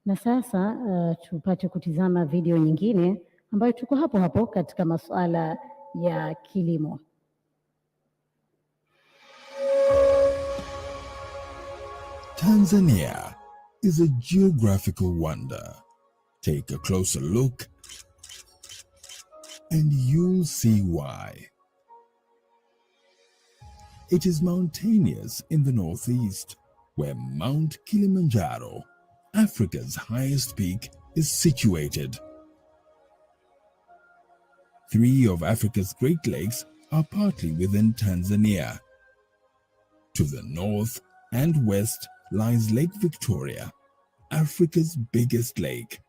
Na sasa tupate kutizama video nyingine ambayo tuko hapo hapo katika masuala ya kilimo. Tanzania is a geographical wonder. Take a closer look and you'll see why. It is mountainous in the northeast, where Mount Kilimanjaro, Africa's highest peak, is situated. 3 of Africa's Great Lakes are partly within Tanzania. To the north and west lies Lake Victoria, Africa's biggest lake,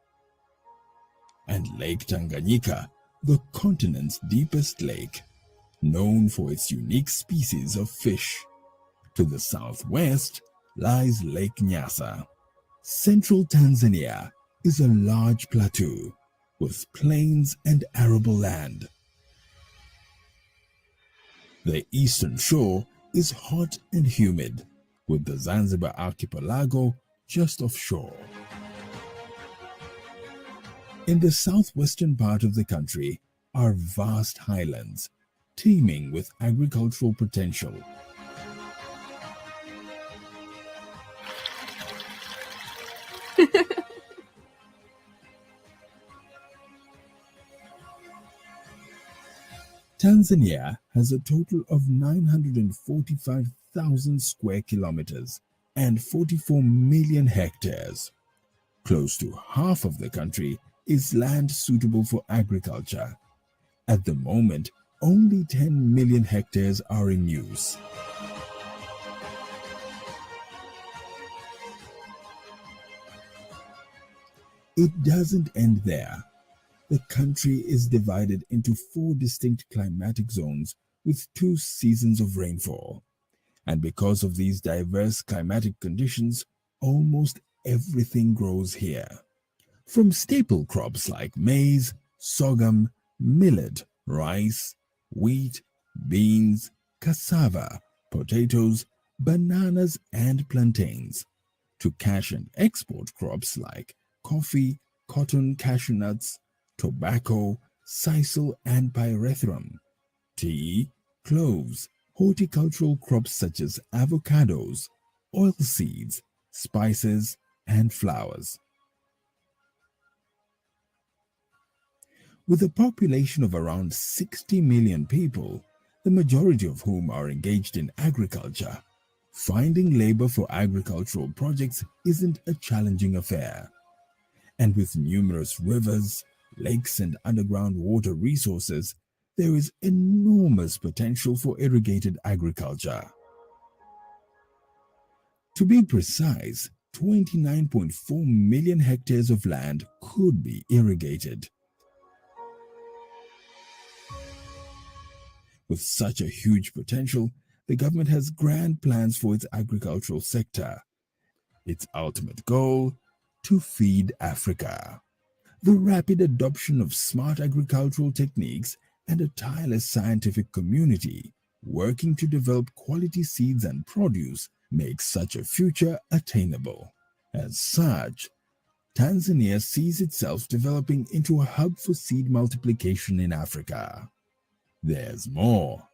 and Lake Tanganyika, the continent's deepest lake, known for its unique species of fish. To the southwest lies Lake Nyasa. Central Tanzania is a large plateau with plains and arable land. The eastern shore is hot and humid, with the Zanzibar archipelago just offshore. In the southwestern part of the country are vast highlands, teeming with agricultural potential. Tanzania has a total of 945,000 square kilometers and 44 million hectares. Close to half of the country is land suitable for agriculture. At the moment, only 10 million hectares are in use. It doesn't end there. The country is divided into 4 distinct climatic zones with 2 seasons of rainfall. And because of these diverse climatic conditions, almost everything grows here. From staple crops like maize, sorghum, millet, rice, wheat, beans, cassava, potatoes, bananas, and plantains, to cash and export crops like coffee, cotton, cashew nuts, tobacco, sisal, and pyrethrum, tea, cloves, horticultural crops such as avocados, oilseeds, spices, and flowers. With a population of around 60 million people, the majority of whom are engaged in agriculture, finding labor for agricultural projects isn't a challenging affair. And with numerous rivers, lakes, and underground water resources, there is enormous potential for irrigated agriculture. To be precise, 29.4 million hectares of land could be irrigated. With such a huge potential, the government has grand plans for its agricultural sector. Its ultimate goal: to feed Africa. The rapid adoption of smart agricultural techniques and a tireless scientific community working to develop quality seeds and produce makes such a future attainable. As such, Tanzania sees itself developing into a hub for seed multiplication in Africa. There's more.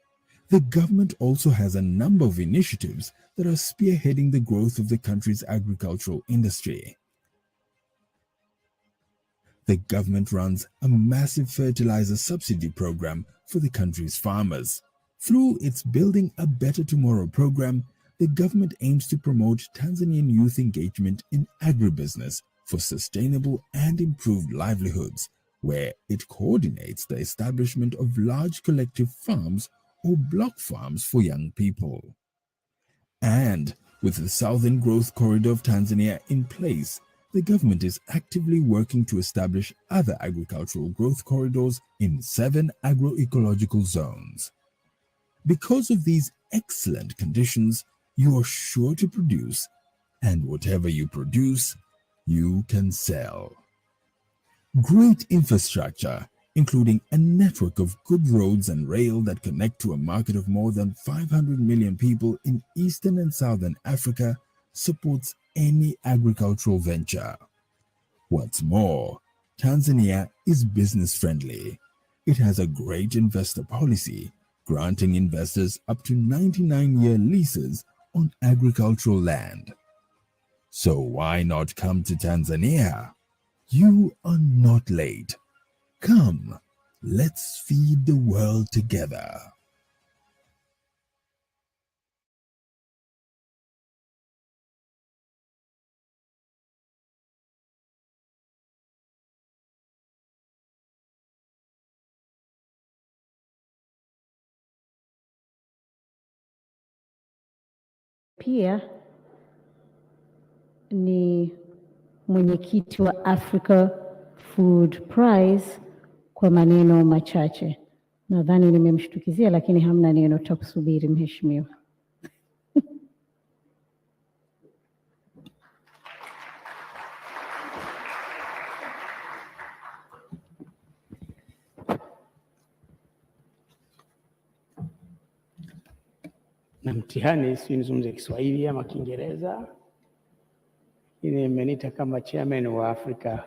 The government also has a number of initiatives that are spearheading the growth of the country's agricultural industry. The government runs a massive fertilizer subsidy program for the country's farmers. Through its Building a Better Tomorrow program, the government aims to promote Tanzanian youth engagement in agribusiness for sustainable and improved livelihoods, where it coordinates the establishment of large collective farms or block farms for young people. And with the Southern Growth Corridor of Tanzania in place, the government is actively working to establish other agricultural growth corridors in 7 agroecological zones. Because of these excellent conditions, you are sure to produce, and whatever you produce, you can sell. Great infrastructure, including a network of good roads and rail that connect to a market of more than 500 million people in Eastern and Southern Africa, supports any agricultural venture. What's more, Tanzania is business-friendly. It has a great investor policy, granting investors up to 99-year leases on agricultural land. So why not come to Tanzania? You are not late. Come, let's feed the world together. Pia ni mwenyekiti wa Africa Food Prize kwa maneno machache. Nadhani nimemshtukizia, lakini hamna neno, tutakusubiri mheshimiwa. Na mtihani si nizungumze Kiswahili ama Kiingereza. Ini imenita kama chairman wa Africa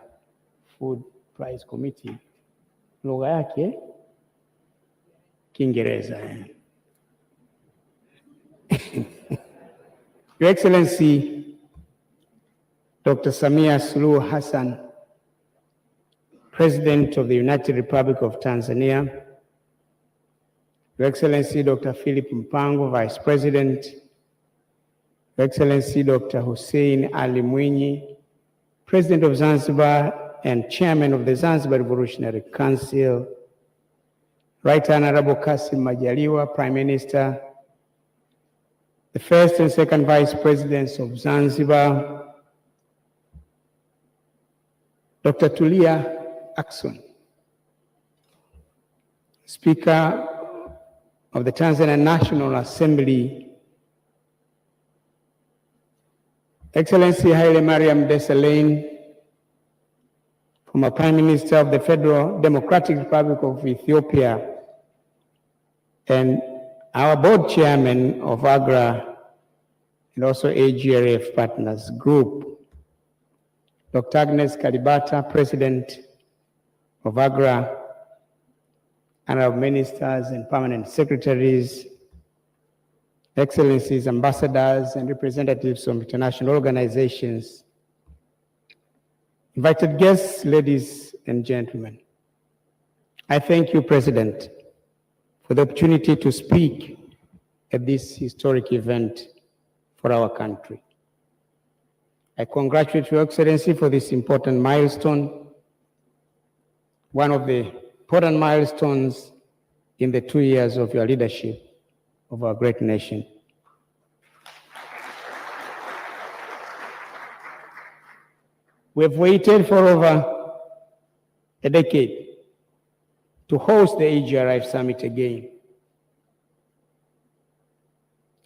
Food Prize Committee. Lugha yake Kiingereza. Your Excellency Dr. Samia Suluhu Hassan, President of the United Republic of Tanzania, Your Excellency Dr. Philip Mpango, Vice President, Your Excellency Dr. Hussein Ali Mwinyi, President of Zanzibar and Chairman of the Zanzibar Revolutionary Council, Right Honorable Kassim Majaliwa, Prime Minister, the First and Second Vice Presidents of Zanzibar, Dr. Tulia Ackson, Speaker of the Tanzania National Assembly, Excellency Haile Mariam Desalegn, former Prime Minister of the Federal Democratic Republic of Ethiopia, and our board chairman of AGRA and also AGRF Partners Group, Dr. Agnes Kalibata, President of AGRA, and our ministers and permanent secretaries, excellencies, ambassadors, and representatives from international organizations, invited guests, ladies and gentlemen. I thank you, President, for the opportunity to speak at this historic event for our country. I congratulate Your Excellency for this important milestone, one of the important milestones in the 2 years of your leadership of our great nation. We've waited for over a decade to host the AGRF Summit again.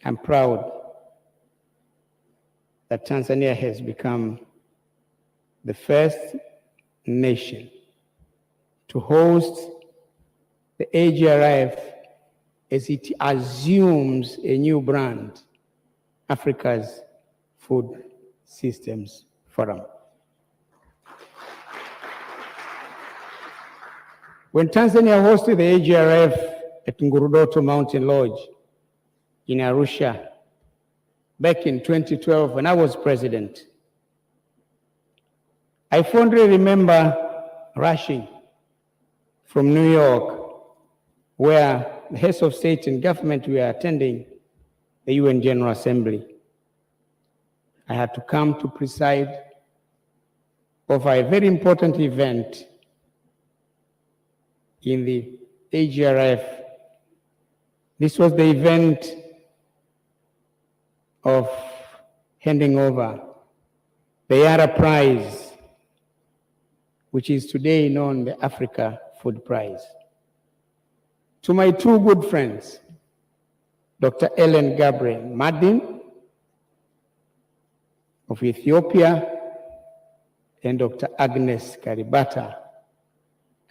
I'm proud that Tanzania has become the first nation to host the AGRF as it assumes a new brand, Africa's Food Systems Forum. When Tanzania hosted the AGRF at Ngurudoto Mountain Lodge in Arusha back in 2012 when I was president, I fondly remember rushing from New York, where the heads of state and government were attending the UN General Assembly. I had to come to preside over a very important event in the AGRF. This was the event of handing over the Yara Prize, which is today known the Africa Food Prize, to my two good friends, Dr. Ellen Gabriel Madin of Ethiopia and Dr. Agnes Kalibata.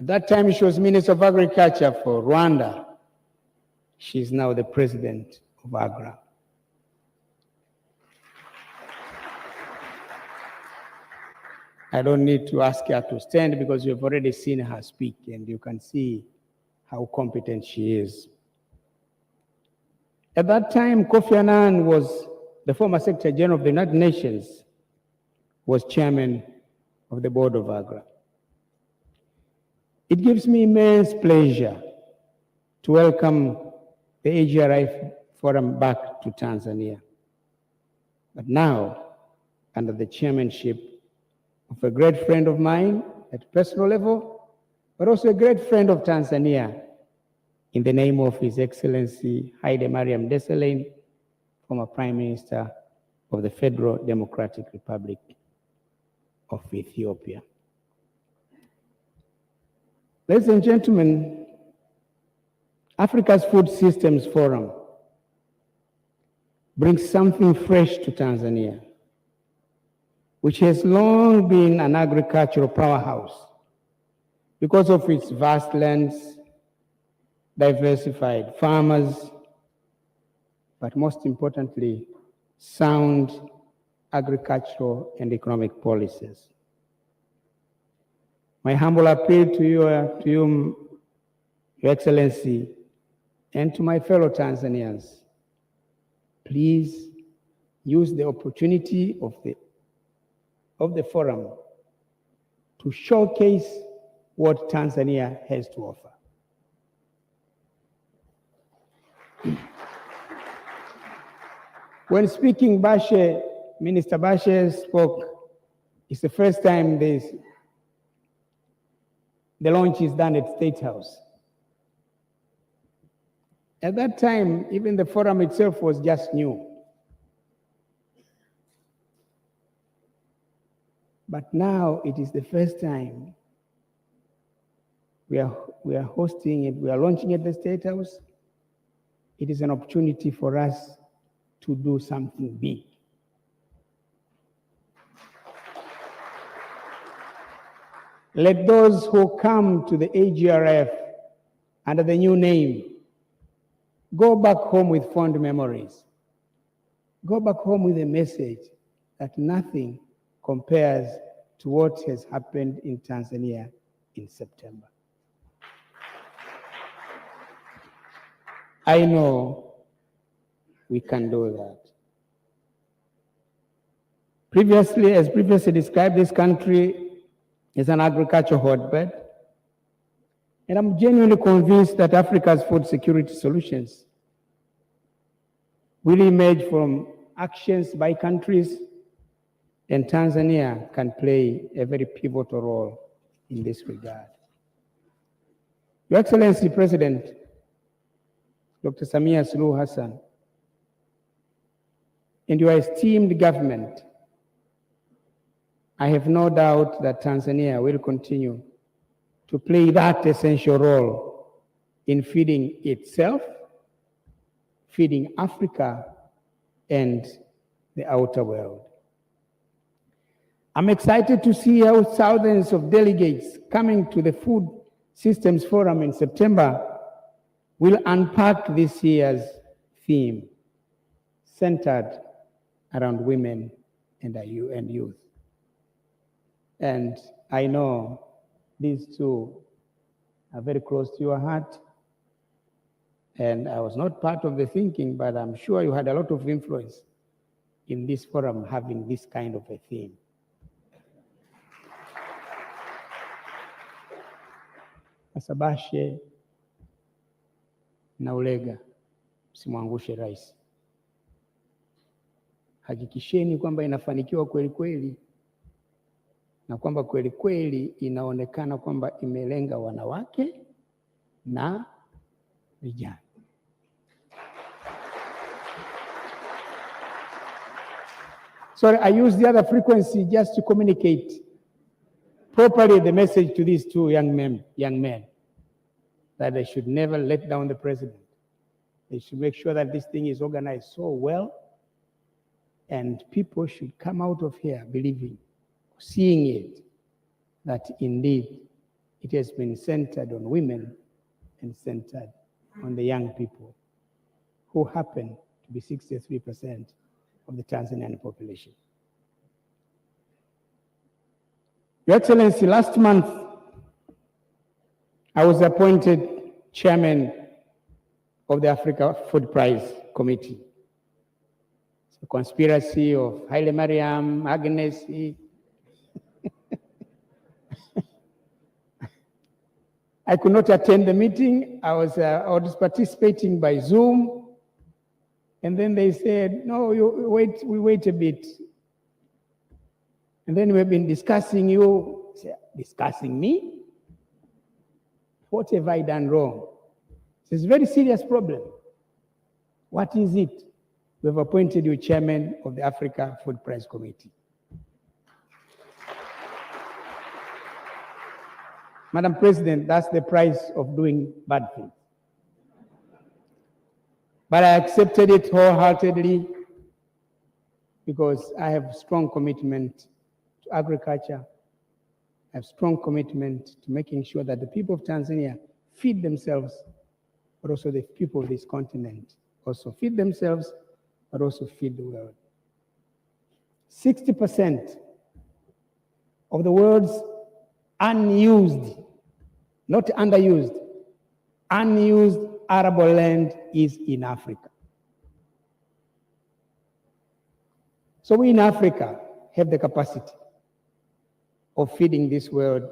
At that time, she was Minister of Agriculture for Rwanda. She is now the President of AGRA. I don't need to ask her to stand because you've already seen her speak and you can see how competent she is. At that time, Kofi Annan was the former Secretary General of the United Nations, was chairman of the board of AGRA. It gives me immense pleasure to welcome the AGRI Forum back to Tanzania. But now, under the chairmanship of a great friend of mine at a personal level, but also a great friend of Tanzania, in the name of His Excellency Haile Mariam Desalegn, former Prime Minister of the Federal Democratic Republic of Ethiopia. Ladies and gentlemen, Africa's Food Systems Forum brings something fresh to Tanzania, which has long been an agricultural powerhouse because of its vast lands, diversified farmers, but most importantly, sound agricultural and economic policies. My humble appeal to you, Your Excellency, and to my fellow Tanzanians, please use the opportunity of the forum to showcase what Tanzania has to offer. When speaking, Minister Bashe spoke. It's the first time the launch is done at State House. At that time, even the forum itself was just new. But now it is the first time we are hosting it, we are launching at the State House. It is an opportunity for us to do something big. Let those who come to the AGRF under the new name go back home with fond memories. Go back home with a message that nothing compares to what has happened in Tanzania in September. I know we can do that. As previously described, this country is an agricultural hotbed, and I'm genuinely convinced that Africa's food security solutions will emerge from actions by countries, and Tanzania can play a very pivotal role in this regard. Your Excellency President, Dr. Samia Suluhu Hassan, and your esteemed government, I have no doubt that Tanzania will continue to play that essential role in feeding itself, feeding Africa, and the outer world. I'm excited to see how thousands of delegates coming to the Food Systems Forum in September will unpack this year's theme, centered around women and youth. And I know these two are very close to your heart. And I was not part of the thinking, but I'm sure you had a lot of influence in this forum having this kind of a theme. Bashe na Ulega, msimwangushe Rais. Hakikisheni kwamba inafanikiwa kweli kweli, na kwamba kweli kweli inaonekana kwamba imelenga wanawake na vijana. Sorry, I use the other frequency just to communicate properly the message to these two young men, that they should never let down the president. They should make sure that this thing is organized so well, and people should come out of here believing, seeing it, that indeed it has been centered on women and centered on the young people, who happen to be 63% of the Tanzanian population. Your Excellency, last month, I was appointed chairman of the Africa Food Prize Committee. It's a conspiracy of Haile Mariam, Agnes. I could not attend the meeting. I was participating by Zoom. And then they said, no, we wait a bit. And then we've been discussing you. Discussing me? What have I done wrong? It's a very serious problem. What is it? We have appointed you chairman of the Africa Food Prize Committee. Madam President, that's the price of doing bad things. But I accepted it wholeheartedly because I have strong commitment to agriculture. I have strong commitment to making sure that the people of Tanzania feed themselves, but also the people of this continent also feed themselves, but also feed the world. 60% of the world's unused, not underused, unused arable land is in Africa. So we in Africa have the capacity of feeding this world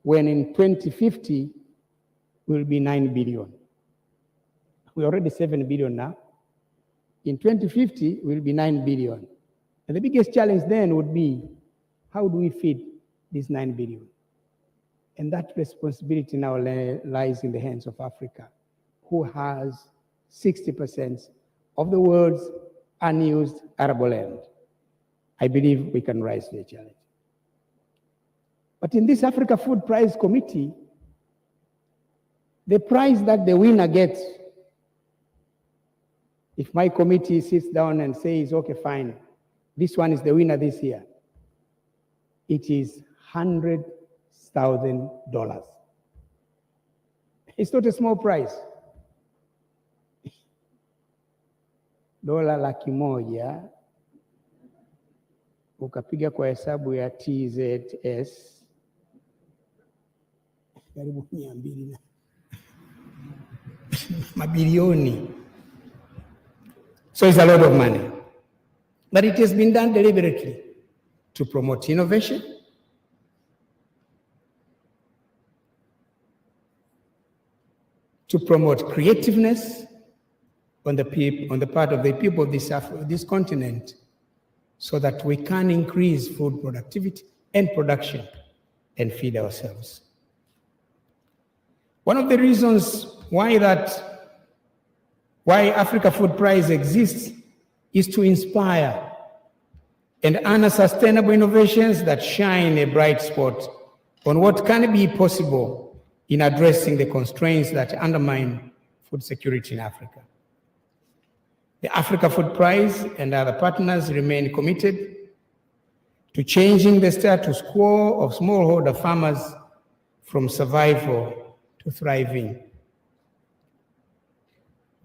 when in 2050 will be 9 billion. We're already 7 billion now. In 2050, we'll be 9 billion. And the biggest challenge then would be, how do we feed this 9 billion? And that responsibility now lies in the hands of Africa, who has 60% of the world's unused arable land. I believe we can rise to the challenge. But in this Africa Food Prize Committee, the prize that the winner gets, if my committee sits down and says, okay, fine, this one is the winner this year, it is $100,000. It's not a small prize. $100,000 ukapiga kwa hesabu ya TZS karibu 200 na mabilioni. So it's a lot of money. But it has been done deliberately to promote innovation, to promote creativeness on the part of the people of this continent, so that we can increase food productivity and production and feed ourselves. One of the reasons why Africa Food Prize exists is to inspire and honor sustainable innovations that shine a bright spot on what can be possible in addressing the constraints that undermine food security in Africa. The Africa Food Prize and other partners remain committed to changing the status quo of smallholder farmers from survival to thriving.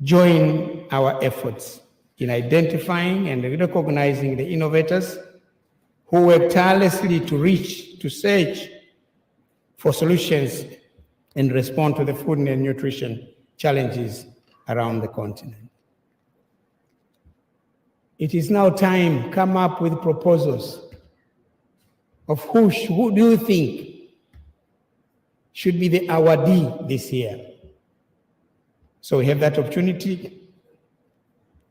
Join our efforts in identifying and recognizing the innovators who work tirelessly to search for solutions and respond to the food and nutrition challenges around the continent. It is now time, come up with proposals of who do you think should be the awardee this year. So we have that opportunity.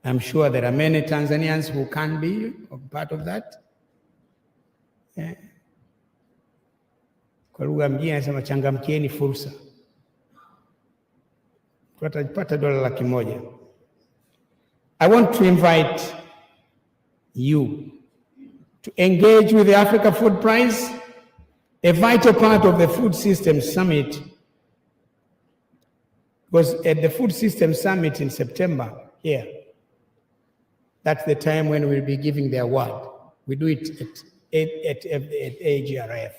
I'm sure there are many Tanzanians who can be part of that. Kwa lugha mjini anasema changamkieni fursa. Tutapata $100,000. I want to invite you to engage with the Africa Food Prize, a vital part of the Food Systems Summit. Because at the Food Systems Summit in September here, that's the time when we'll be giving the award. We do it at AGRF.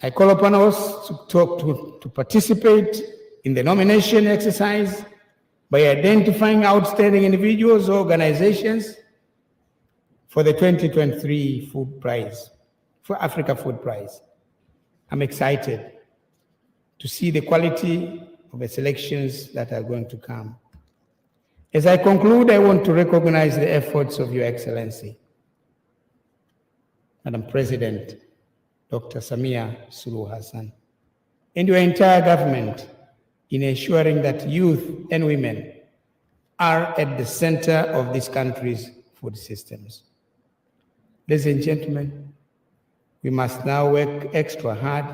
I call upon us to participate in the nomination exercise by identifying outstanding individuals or organizations for the 2023 Food Prize, for Africa Food Prize. I'm excited to see the quality of the selections that are going to come. As I conclude, I want to recognize the efforts of Your Excellency, Madam President, Dr. Samia Suluhu Hassan, and your entire government in ensuring that youth and women are at the center of this country's food systems. Ladies and gentlemen, we must now work extra hard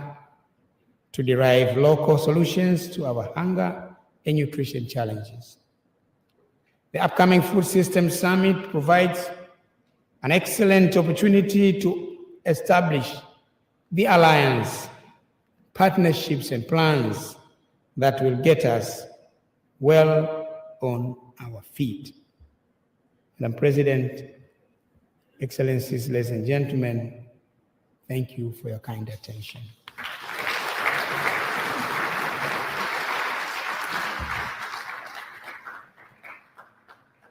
to derive local solutions to our hunger and nutrition challenges. The upcoming Food Systems Summit provides an excellent opportunity to establish the alliance, partnerships, and plans that will get us well on our feet. Madam President, Excellencies, ladies and gentlemen, thank you for your kind attention.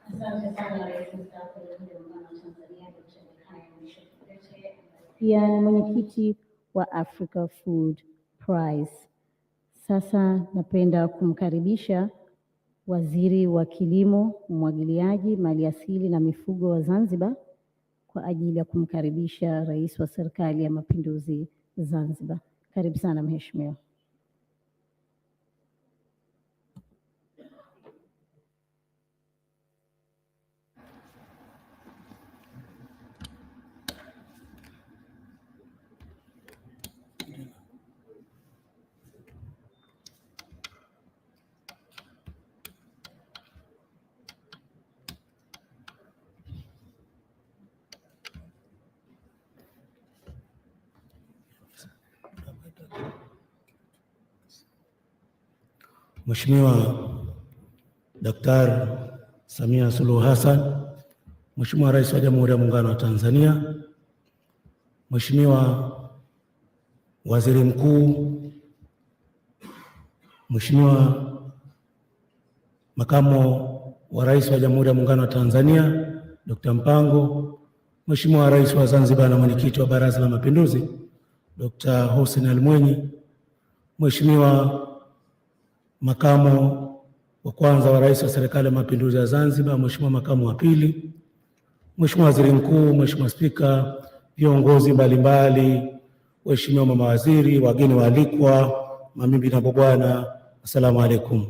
Asante sana Rais mstaafu wa Jamhuri ya Muungano wa Tanzania Dr. pia na mwenyekiti wa Africa Food Prize. Sasa napenda kumkaribisha Waziri wa Kilimo, Umwagiliaji, Maliasili na Mifugo wa Zanzibar kwa ajili ya kumkaribisha Rais wa Serikali ya Mapinduzi Zanzibar. Karibu sana Mheshimiwa. Mheshimiwa Daktari Samia Suluhu Hassan, Mheshimiwa Rais wa Jamhuri ya Muungano wa Tanzania, Mheshimiwa Waziri Mkuu, Mheshimiwa Makamu wa Rais wa Jamhuri ya Muungano wa Tanzania, Dr. Mpango, Mheshimiwa Rais wa Zanzibar na Mwenyekiti wa Baraza la Mapinduzi, Dr. Hussein Ali Mwinyi, Mheshimiwa Makamu wa kwanza wa Rais wa Serikali ya Mapinduzi ya Zanzibar, Mheshimiwa Makamu wa pili, Mheshimiwa Waziri Mkuu, Mheshimiwa Spika, viongozi mbalimbali, Mheshimiwa mawaziri, wageni waalikwa, mabibi na mabwana, assalamu alaikum.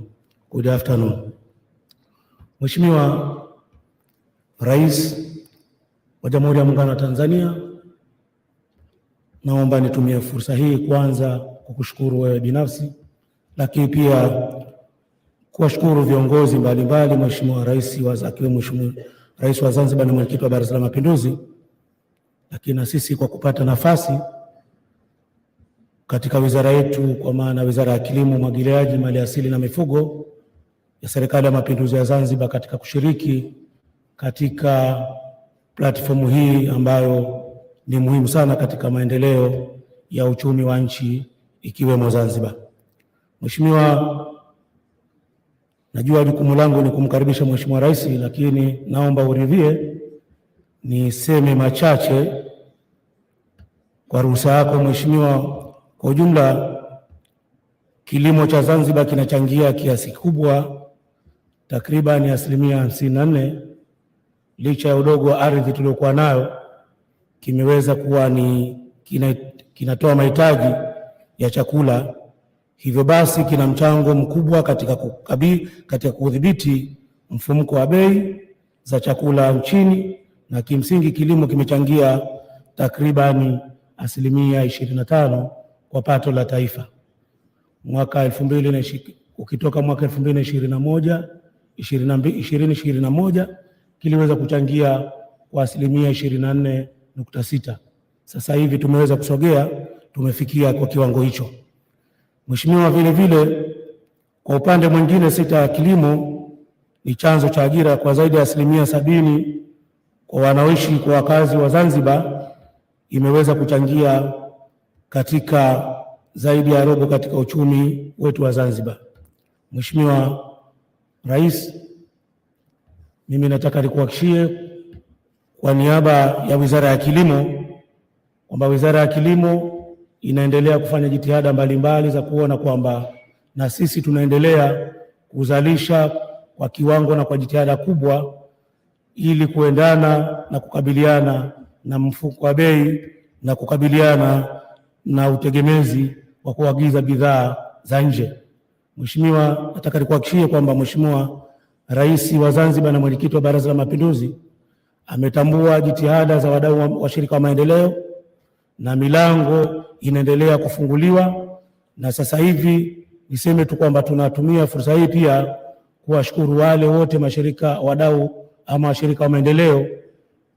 Good afternoon. Mheshimiwa Rais wa Jamhuri ya Muungano wa Tanzania, naomba nitumie fursa hii kwanza kukushukuru wewe binafsi, lakini pia kuwashukuru viongozi mbalimbali, Mheshimiwa Rais akiwemo Mheshimiwa Rais wa Zanzibar na Mwenyekiti wa Baraza la Mapinduzi, lakini na sisi kwa kupata nafasi katika wizara yetu, kwa maana Wizara ya Kilimo, Umwagiliaji, Maliasili na Mifugo ya Serikali ya Mapinduzi ya Zanzibar, katika kushiriki katika platform hii ambayo ni muhimu sana katika maendeleo ya uchumi wa nchi ikiwemo Zanzibar. Mheshimiwa, najua jukumu langu ni kumkaribisha Mheshimiwa Rais, lakini naomba uridhie niseme machache kwa ruhusa yako Mheshimiwa. Kwa ujumla, kilimo cha Zanzibar kinachangia kiasi kubwa, takriban 54%, licha ya udogo wa ardhi tuliokuwa nayo, kimeweza kuwa kinatoa mahitaji ya chakula. Hivyo basi kina mchango mkubwa katika kudhibiti mfumuko wa bei za chakula nchini, na kimsingi kilimo kimechangia takriban 25% kwa pato la taifa. Ukitoka mwaka 2021 kiliweza kuchangia kwa 24.6%. Sasa hivi tumeweza kusogea, tumefikia kwa kiwango hicho. Mheshimiwa, vile vile kwa upande mwingine, sekta ya kilimo ni chanzo cha ajira kwa zaidi ya 70% kwa wanaoishi kwa wakazi wa Zanzibar, imeweza kuchangia katika zaidi ya robo katika uchumi wetu wa Zanzibar. Mheshimiwa Rais, mimi nataka nikuhakikishie kwa niaba ya Wizara ya Kilimo kwamba Wizara ya Kilimo inaendelea kufanya jitihada mbalimbali za kuona kwamba na sisi tunaendelea kuzalisha kwa kiwango na kwa jitihada kubwa ili kuendana na kukabiliana na mfuko wa bei na kukabiliana na utegemezi wa kuagiza bidhaa za nje. Mheshimiwa, nataka nikuhakikishie kwamba Mheshimiwa Rais wa Zanzibar na Mwenyekiti wa Baraza la Mapinduzi ametambua jitihada za wadau wa shirika wa maendeleo na milango inaendelea kufunguliwa, na sasa hivi niseme tu kwamba tunatumia fursa hii pia kuwashukuru wale wote mashirika wadau ama washirika wa maendeleo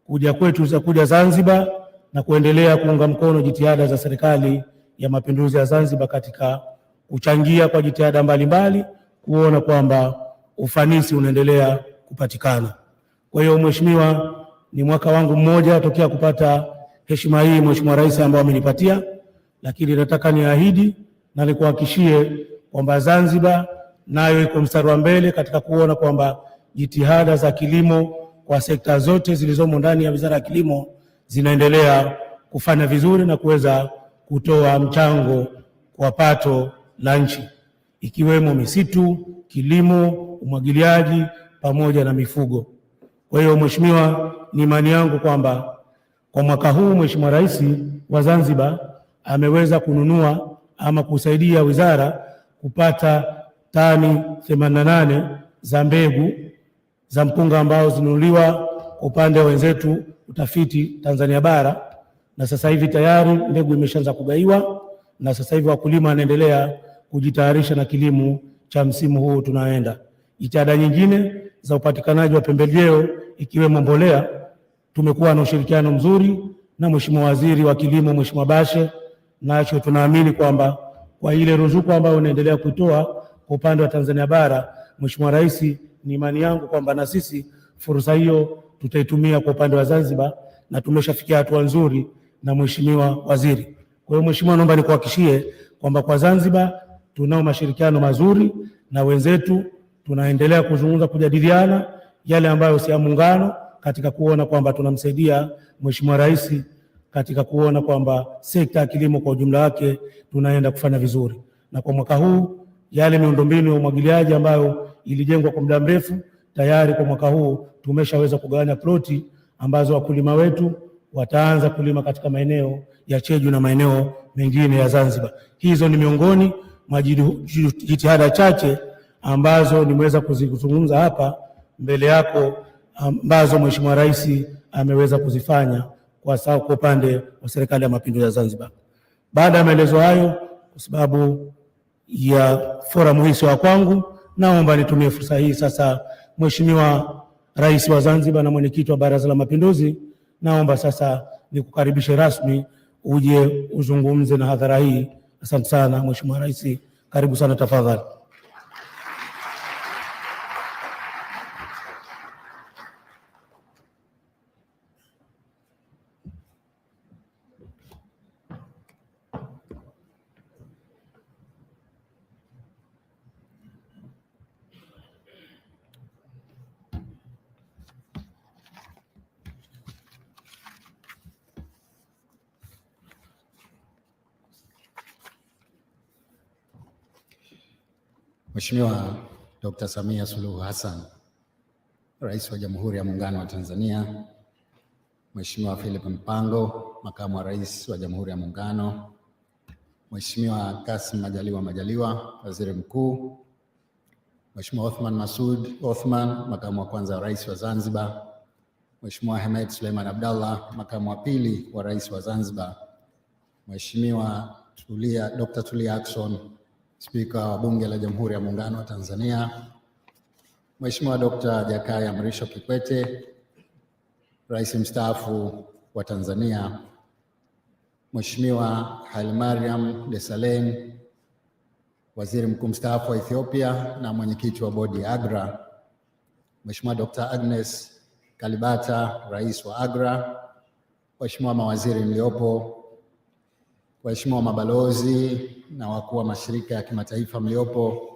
kuja kwetu za kuja Zanzibar na kuendelea kuunga mkono jitihada za Serikali ya Mapinduzi ya Zanzibar katika kuchangia kwa jitihada mbalimbali kuona kwamba ufanisi unaendelea kupatikana. Kwa hiyo Mheshimiwa, ni mwaka wangu mmoja tokea kupata heshima hii Mheshimiwa Rais ambao amenipatia, lakini nataka niahidi na nikuhakikishie kwamba Zanzibar nayo iko mstari wa mbele katika kuona kwamba jitihada za kilimo kwa sekta zote zilizomo ndani ya Wizara ya Kilimo zinaendelea kufanya vizuri na kuweza kutoa mchango kwa pato la nchi, ikiwemo misitu, kilimo, umwagiliaji pamoja na mifugo. Kwa hiyo Mheshimiwa, ni imani yangu kwamba kwa mwaka huu Mheshimiwa Rais wa Zanzibar ameweza kununua ama kusaidia wizara kupata tani 88 za mbegu za mpunga ambao zinunuliwa upande wa wenzetu utafiti Tanzania bara, na sasa hivi tayari mbegu imeshaanza kugaiwa, na sasa hivi wakulima wanaendelea kujitayarisha na kilimo cha msimu huu tunaenda. Jitihada nyingine za upatikanaji wa pembejeo ikiwemo mbolea, tumekuwa na ushirikiano mzuri na Mheshimiwa Waziri wa Kilimo Mheshimiwa Bashe, nacho tunaamini kwamba kwa ile ruzuku ambayo unaendelea kutoa kwa upande wa Tanzania bara, Mheshimiwa Rais, ni imani yangu kwamba na sisi fursa hiyo tutaitumia kwa upande wa Zanzibar, na tumeshafikia hatua nzuri na Mheshimiwa Waziri. Kwa hiyo Mheshimiwa, naomba nikuhakikishie kwamba kwa Zanzibar tunao mashirikiano mazuri na wenzetu, tunaendelea kuzungumza, kujadiliana yale ambayo si ya muungano katika kuona kwamba tunamsaidia Mheshimiwa Rais katika kuona kwamba sekta ya kilimo kwa ujumla wake tunaenda kufanya vizuri. Na kwa mwaka huu yale miundombinu ya umwagiliaji ambayo ilijengwa kwa muda mrefu, tayari kwa mwaka huu tumeshaweza kugawanya ploti ambazo wakulima wetu wataanza kulima katika maeneo ya Cheju na maeneo mengine ya Zanzibar. Hizo ni miongoni mwa jitihada chache ambazo nimeweza kuzizungumza hapa mbele yako, ambazo Mheshimiwa Rais ameweza kuzifanya kwa upande wa Serikali ya Mapinduzi ya Zanzibar. Baada ya maelezo hayo, kwa sababu ya forum hii sio kwangu, naomba nitumie fursa hii sasa, Mheshimiwa Rais wa Zanzibar na Mwenyekiti wa Baraza la Mapinduzi, naomba sasa nikukaribishe rasmi uje uzungumze na hadhara hii. Asante sana Mheshimiwa Rais, karibu sana tafadhali. Mheshimiwa Dr. Samia Suluhu Hassan, Rais wa Jamhuri ya Muungano wa Tanzania, Mheshimiwa Philip Mpango, Makamu wa Rais wa Jamhuri ya Muungano, Mheshimiwa Kassim Majaliwa, Waziri Mkuu, Mheshimiwa Othman Masoud Othman, Makamu wa Kwanza wa Rais wa Zanzibar, Mheshimiwa Hemed Suleiman Abdallah, Makamu wa Pili wa Rais wa Zanzibar, Mheshimiwa Dr. Tulia Ackson, Spika wa Bunge la Jamhuri ya Muungano wa Tanzania, Mheshimiwa Dr. Jakaya Mrisho Kikwete, Rais mstaafu wa Tanzania, Mheshimiwa Hailemariam Desalegn, Waziri Mkuu mstaafu wa Ethiopia na mwenyekiti wa bodi ya AGRA, Mheshimiwa Dr. Agnes Kalibata, Rais wa AGRA, Waheshimiwa mawaziri mliopo, waheshimiwa mabalozi na wakuu wa mashirika ya kimataifa mliopo,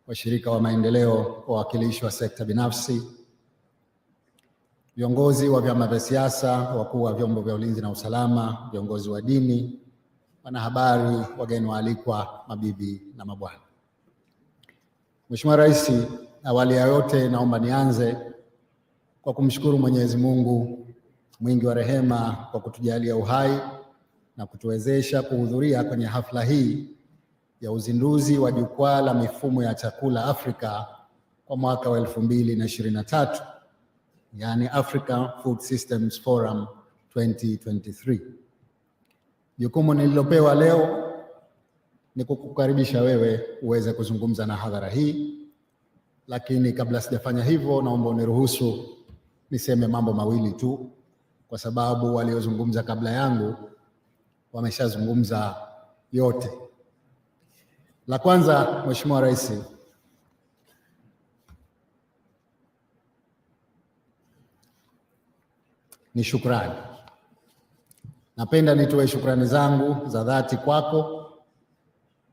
washirika wa maendeleo, wawakilishi wa sekta binafsi, viongozi wa vyama vya siasa, wakuu wa vyombo vya ulinzi na usalama, viongozi wa dini, wanahabari, wageni waalikwa, mabibi na mabwana. Mheshimiwa Rais, awali ya yote naomba nianze kwa kumshukuru Mwenyezi Mungu mwingi wa rehema kwa kutujalia uhai na kutuwezesha kuhudhuria kwenye hafla hii ya uzinduzi wa Jukwaa la Mifumo ya Chakula Afrika kwa mwaka wa 2023, yani Africa Food Systems Forum 2023. Jukumu nililopewa leo ni kukukaribisha wewe uweze kuzungumza na hadhara hii, lakini kabla sijafanya hivyo, naomba uniruhusu niseme mambo mawili tu, kwa sababu waliozungumza kabla yangu wameshazungumza yote. La kwanza, Mheshimiwa Rais, ni shukrani. Napenda nitoe shukrani zangu za dhati kwako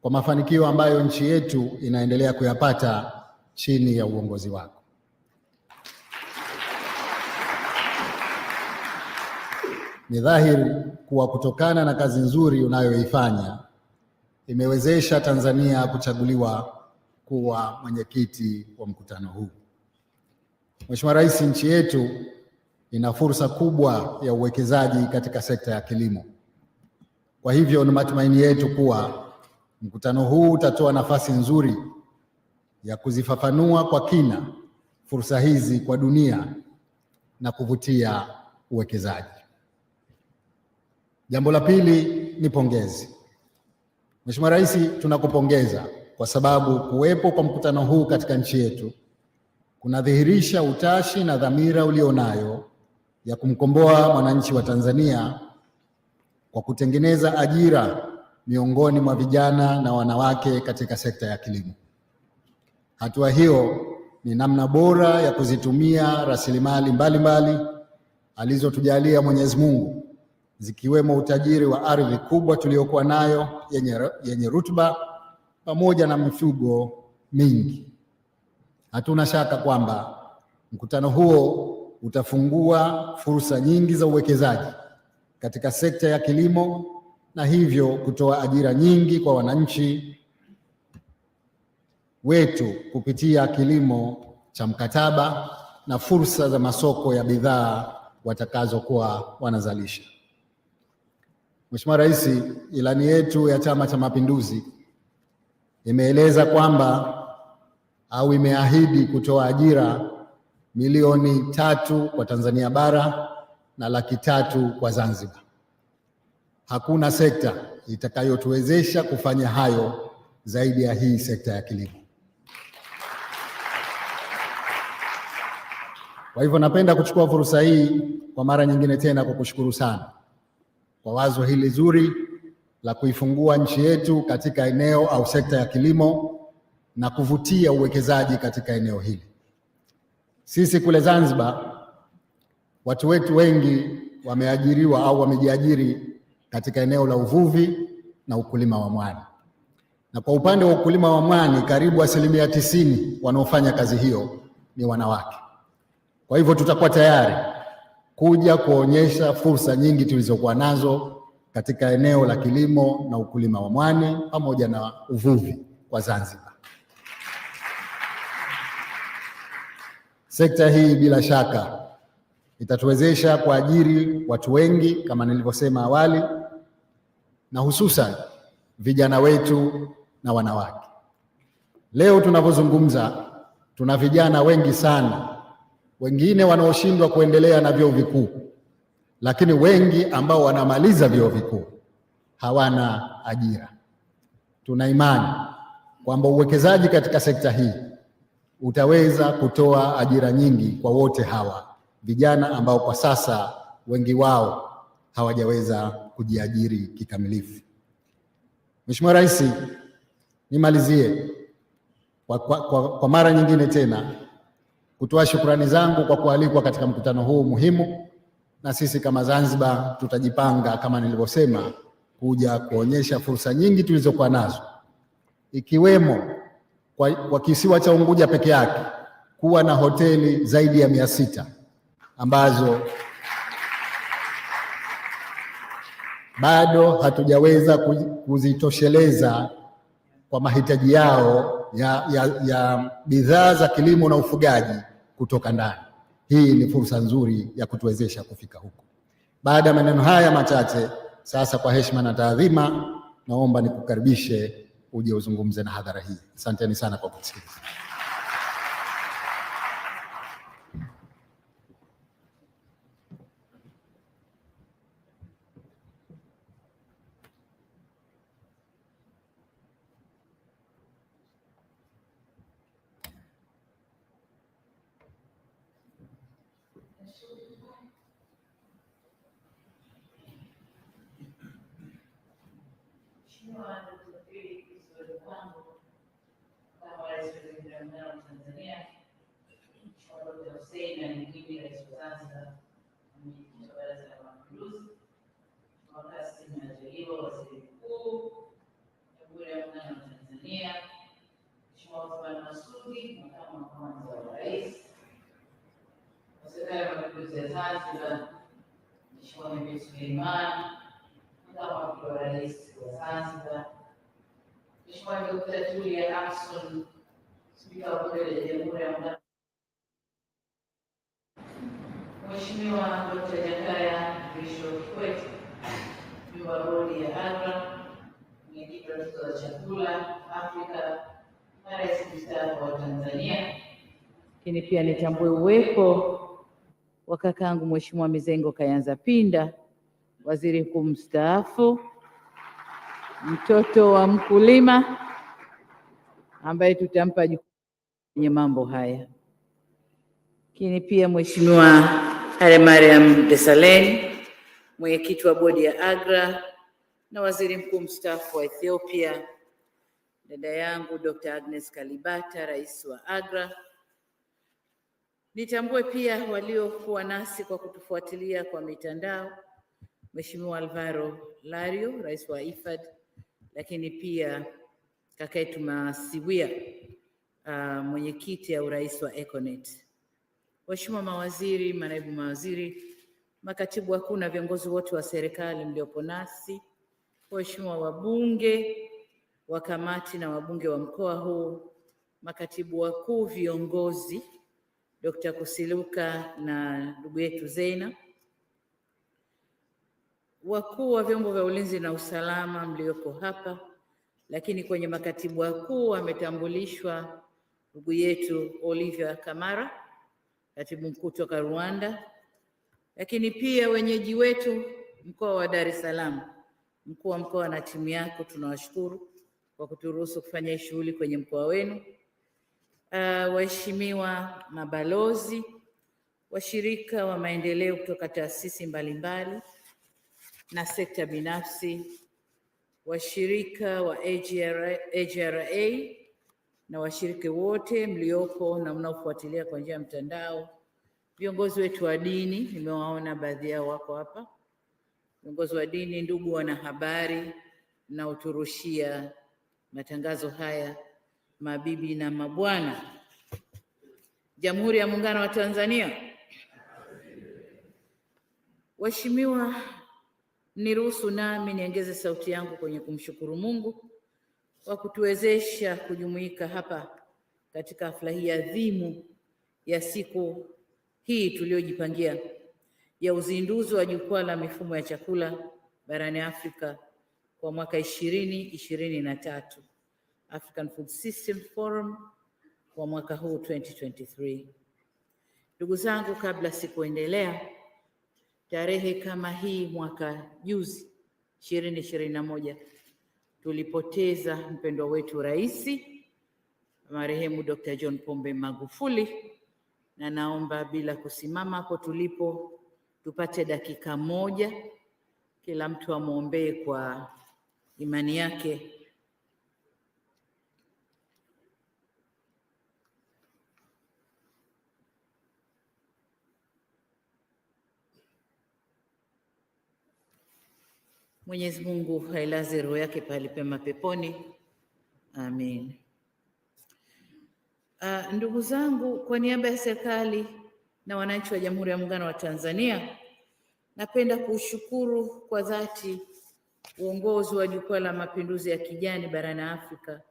kwa mafanikio ambayo nchi yetu inaendelea kuyapata chini ya uongozi wako. Ni dhahiri kuwa kutokana na kazi nzuri unayoifanya imewezesha Tanzania kuchaguliwa kuwa mwenyekiti wa mkutano huu. Mheshimiwa Rais, nchi yetu ina fursa kubwa ya uwekezaji katika sekta ya kilimo. Kwa hivyo ni matumaini yetu kuwa mkutano huu utatoa nafasi nzuri ya kuzifafanua kwa kina fursa hizi kwa dunia na kuvutia uwekezaji. Jambo la pili ni pongezi. Mheshimiwa Rais, tunakupongeza kwa sababu kuwepo kwa mkutano huu katika nchi yetu kunadhihirisha utashi na dhamira ulionayo ya kumkomboa mwananchi wa Tanzania kwa kutengeneza ajira miongoni mwa vijana na wanawake katika sekta ya kilimo. Hatua hiyo ni namna bora ya kuzitumia rasilimali mbalimbali alizotujalia Mwenyezi Mungu, zikiwemo utajiri wa ardhi kubwa tuliyokuwa nayo yenye rutuba pamoja na mifugo mingi. Hatuna shaka kwamba mkutano huo utafungua fursa nyingi za uwekezaji katika sekta ya kilimo na hivyo kutoa ajira nyingi kwa wananchi wetu kupitia kilimo cha mkataba na fursa za masoko ya bidhaa watakazokuwa wanazalisha. Mheshimiwa Rais, ilani yetu ya Chama cha Mapinduzi imeeleza kwamba au imeahidi kutoa ajira milioni 3 kwa Tanzania bara na 300,000 kwa Zanzibar. Hakuna sekta itakayotuwezesha kufanya hayo zaidi ya hii sekta ya kilimo. Kwa hivyo napenda kuchukua fursa hii kwa mara nyingine tena kukushukuru sana kwa wazo hili zuri la kuifungua nchi yetu katika eneo au sekta ya kilimo na kuvutia uwekezaji katika eneo hili. Sisi kule Zanzibar, watu wetu wengi wameajiriwa au wamejiajiri katika eneo la uvuvi na ukulima wa mwani. Na kwa upande wa ukulima wa mwani, karibu 90% wanaofanya kazi hiyo ni wanawake. Kwa hivyo tutakuwa tayari kuja kuonyesha fursa nyingi tulizokuwa nazo katika eneo la kilimo na ukulima wa mwani pamoja na uvuvi kwa Zanzibar. Sekta hii bila shaka itatuwezesha kuajiri watu wengi kama nilivyosema awali, na hususan vijana wetu na wanawake. Leo tunapozungumza tuna vijana wengi sana, wengine wanaoshindwa kuendelea na vyuo vikuu, lakini wengi ambao wanamaliza vyuo vikuu hawana ajira. Tuna imani kwamba uwekezaji katika sekta hii utaweza kutoa ajira nyingi kwa wote hawa vijana ambao kwa sasa wengi wao hawajaweza kujiajiri kikamilifu. Mheshimiwa Rais, nimalizie kwa mara nyingine tena kutoa shukrani zangu kwa kualikwa katika mkutano huu muhimu, na sisi kama Zanzibar tutajipanga kama nilivyosema kuja kuonyesha fursa nyingi tulizokuwa nazo, ikiwemo kwa kisiwa cha Unguja peke yake kuwa na hoteli zaidi ya 600 ambazo bado hatujaweza kuzitosheleza kwa mahitaji yao ya bidhaa za kilimo na ufugaji kutoka ndani. Hii ni fursa nzuri ya kutuwezesha kufika huko. Baada ya maneno haya machache, sasa kwa heshima na taadhima, naomba nikukaribishe uje uzungumze na hadhara hii. Asanteni sana kwa kusikiliza. Kama Rais wa Jamhuri ya Muungano wa Tanzania, Mheshimiwa Dkt. Hussein Ali Mwinyi, Rais wa Zanzibar, Mwenyekiti wa Baraza la Mapinduzi, Mheshimiwa Kassim Majaliwa, Waziri Mkuu Jamhuri ya Muungano wa Tanzania, Mheshimiwa Othman Masoud, Makamu wa Kwanza wa Rais wa Serikali ya Mapinduzi ya Zanzibar, Mheshimiwa Mhe Suleiman, Makamu wa Pili wa Rais wa Zanzibar, Mheshimiwa Dkt. Julia Ackson, Spika wa Bunge la Jamhuri ya Muungano, Mheshimiwa Dkt. Kikwete, Mjumbe wa Bodi ya AGRA, Mwenyekiti wa Tuzo za Chakula Afrika na Rais mstaafu wa Tanzania. Lakini pia nitambue uwepo wa kakaangu Mheshimiwa Mizengo Kayanza Pinda, Waziri Mkuu mstaafu, mtoto wa mkulima, ambaye tutampa jukumu kwenye mambo haya. Lakini pia Mheshimiwa Mariam Desalegn, mwenyekiti wa Bodi ya AGRA na Waziri Mkuu mstaafu wa Ethiopia, dada yangu Dr. Agnes Kalibata, Rais wa AGRA. Nitambue pia waliokuwa nasi kwa kutufuatilia kwa mitandao, Mheshimiwa Alvaro Lario, Rais wa IFAD, lakini pia kaka yetu Masiwia, mwenyekiti au rais wa Econet. Waheshimiwa mawaziri, manaibu mawaziri, makatibu wakuu na viongozi wote wa serikali mliopo nasi, waheshimiwa wabunge wa kamati na wabunge wa mkoa huu, makatibu wakuu viongozi, Dr. Kusiluka na ndugu yetu Zeina, wakuu wa vyombo vya ulinzi na usalama mlioko hapa, lakini kwenye makatibu wakuu ametambulishwa ndugu yetu Olivia Kamara, katibu mkuu kutoka Rwanda, lakini pia wenyeji wetu mkoa wa Dar es Salaam, mkuu wa mkoa na timu yako, tunawashukuru kwa kuturuhusu kufanya shughuli kwenye mkoa wenu. Waheshimiwa mabalozi, washirika wa maendeleo kutoka taasisi mbalimbali na sekta binafsi, washirika wa AGRA na washiriki wote mliopo na mnaofuatilia kwa njia ya mtandao, viongozi wetu wa dini, nimewaona baadhi yao wako hapa, viongozi wa dini, ndugu wanahabari na uturushia matangazo haya, mabibi na mabwana, Jamhuri ya Muungano wa Tanzania. Waheshimiwa, niruhusu nami niongeze sauti yangu kwenye kumshukuru Mungu kwa kutuwezesha kujumuika hapa katika hafla hii adhimu ya siku hii tuliyojipangia ya uzinduzi wa Jukwaa la Mifumo ya Chakula barani Afrika kwa mwaka 2023, African Food System Forum kwa mwaka huu 2023. Ndugu zangu, kabla sikuendelea, tarehe kama hii mwaka juzi 2021 tulipoteza mpendwa wetu Rais marehemu Dr. John Pombe Magufuli, na naomba bila kusimama hapo tulipo tupate dakika moja kila mtu amwombee kwa imani yake. Mwenyezi Mungu ailaze roho yake pahali pema peponi. Amin. Ndugu zangu, kwa niaba ya serikali na wananchi wa Jamhuri ya Muungano wa Tanzania, napenda kuushukuru kwa dhati uongozi wa Jukwaa la Mapinduzi ya Kijani barani Afrika,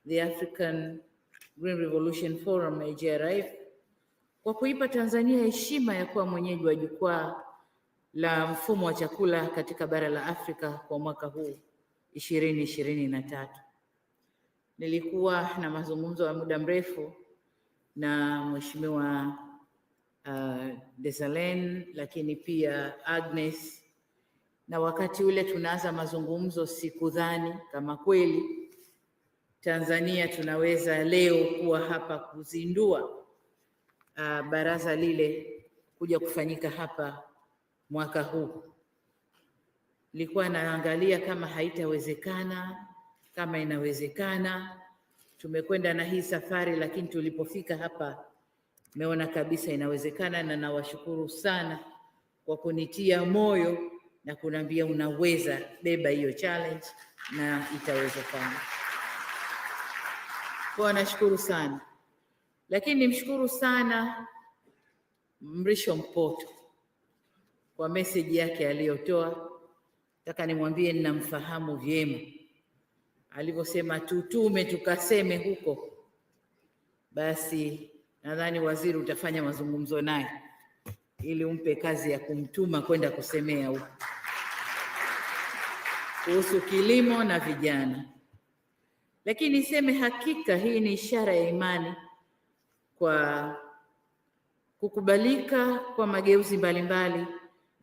the African Green Revolution Forum AGRF, kwa kuipa Tanzania heshima ya kuwa mwenyeji wa Jukwaa la Mfumo wa Chakula katika bara la Afrika kwa mwaka huu 2023. Nilikuwa na mazungumzo ya muda mrefu na Mheshimiwa Salaam, lakini pia Agnes, na wakati ule tunaanza mazungumzo sikudhani kama kweli Tanzania tunaweza leo kuwa hapa kuzindua baraza lile kuja kufanyika hapa mwaka huu. Nilikuwa naangalia kama haitawezekana, kama inawezekana. Tumekwenda na hii safari, lakini tulipofika hapa meona kabisa inawezekana, na nawashukuru sana kwa kunitia moyo na kuniambia unaweza, beba hiyo challenge na itawezekana. Kwa nashukuru sana. Lakini nimshukuru sana Mrisho Mpoto kwa message yake aliyotoa. Nataka nimwambie ninamfahamu vyema. Alivyosema tutume tukaseme huko, basi nadhani waziri utafanya mazungumzo naye ili umpe kazi ya kumtuma kwenda kusemea huko kuhusu kilimo na vijana. Lakini niseme hakika hii ni ishara ya imani kwa kukubalika kwa mageuzi mbalimbali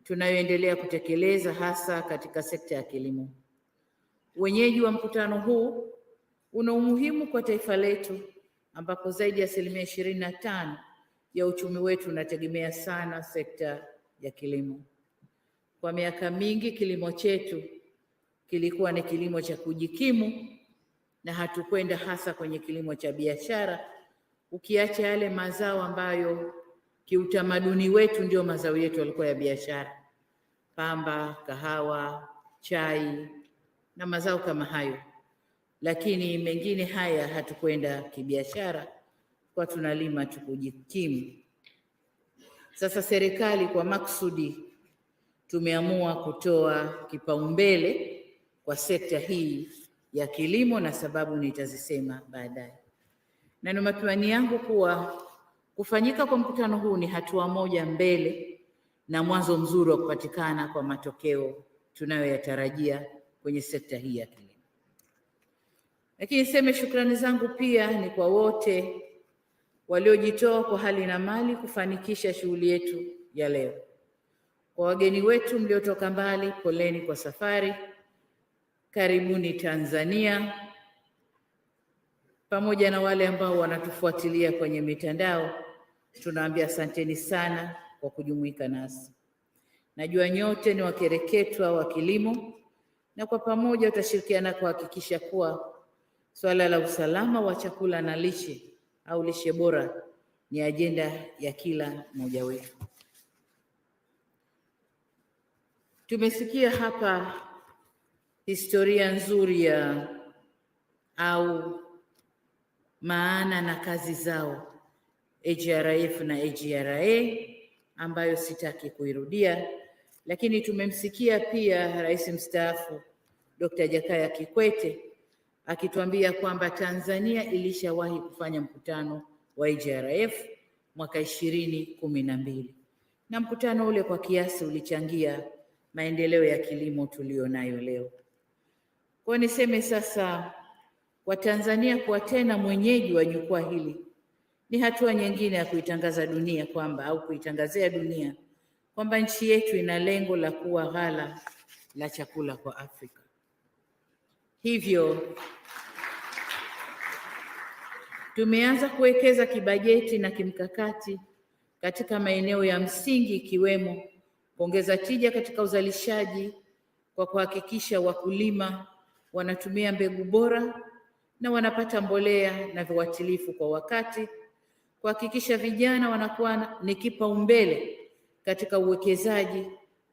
tunayoendelea kutekeleza hasa katika sekta ya kilimo. Wenyeji wa mkutano huu una umuhimu kwa taifa letu ambapo zaidi ya 25% ya uchumi wetu unategemea sana sekta ya kilimo. Kwa miaka mingi kilimo chetu kilikuwa ni kilimo cha kujikimu na hatukwenda hasa kwenye kilimo cha biashara, ukiacha yale mazao ambayo kiutamaduni wetu ndio mazao yetu yalikuwa ya biashara: pamba, kahawa, chai na mazao kama hayo. Lakini mengine haya hatukwenda kibiashara, kwa tunalima tukujikimu. Sasa serikali kwa maksudi tumeamua kutoa kipaumbele kwa sekta hii ya kilimo, na sababu nitazisema baadaye. Na ni matumaini yangu kuwa kufanyika kwa mkutano huu ni hatua moja mbele na mwanzo mzuri wa kupatikana kwa matokeo tunayoyatarajia kwenye sekta hii ya kilimo. Lakini niseme shukrani zangu pia ni kwa wote waliojitoa kwa hali na mali kufanikisha shughuli yetu ya leo. Kwa wageni wetu mliotoka mbali, poleni kwa safari, karibuni Tanzania. Pamoja na wale ambao wanatufuatilia kwenye mitandao, tunawaambia asanteni sana kwa kujumuika nasi. Najua nyote ni wakereketwa wa kilimo, na kwa pamoja tutashirikiana kuhakikisha kuwa swala la usalama wa chakula na lishe au lishe bora ni ajenda ya kila mmoja wetu. Tumesikia hapa historia nzuri ya au maana na kazi zao AGRF na AGRA ambayo sitaki kuirudia, lakini tumemsikia pia Rais mstaafu Dr. Jakaya Kikwete akituambia kwamba Tanzania ilishawahi kufanya mkutano wa AGRF mwaka 2012, na mkutano ule kwa kiasi ulichangia maendeleo ya kilimo tulionayo leo. Kwa niseme sasa, kwa Tanzania kuwa tena mwenyeji wa jukwaa hili ni hatua nyingine ya kuitangaza dunia kwamba au kuitangazia dunia kwamba nchi yetu ina lengo la kuwa ghala la chakula kwa Afrika. Hivyo tumeanza kuwekeza kibajeti na kimkakati katika maeneo ya msingi ikiwemo kuongeza tija katika uzalishaji kwa kuhakikisha wakulima wanatumia mbegu bora na wanapata mbolea na viuatilifu kwa wakati, kuhakikisha vijana wanakuwa ni kipaumbele katika uwekezaji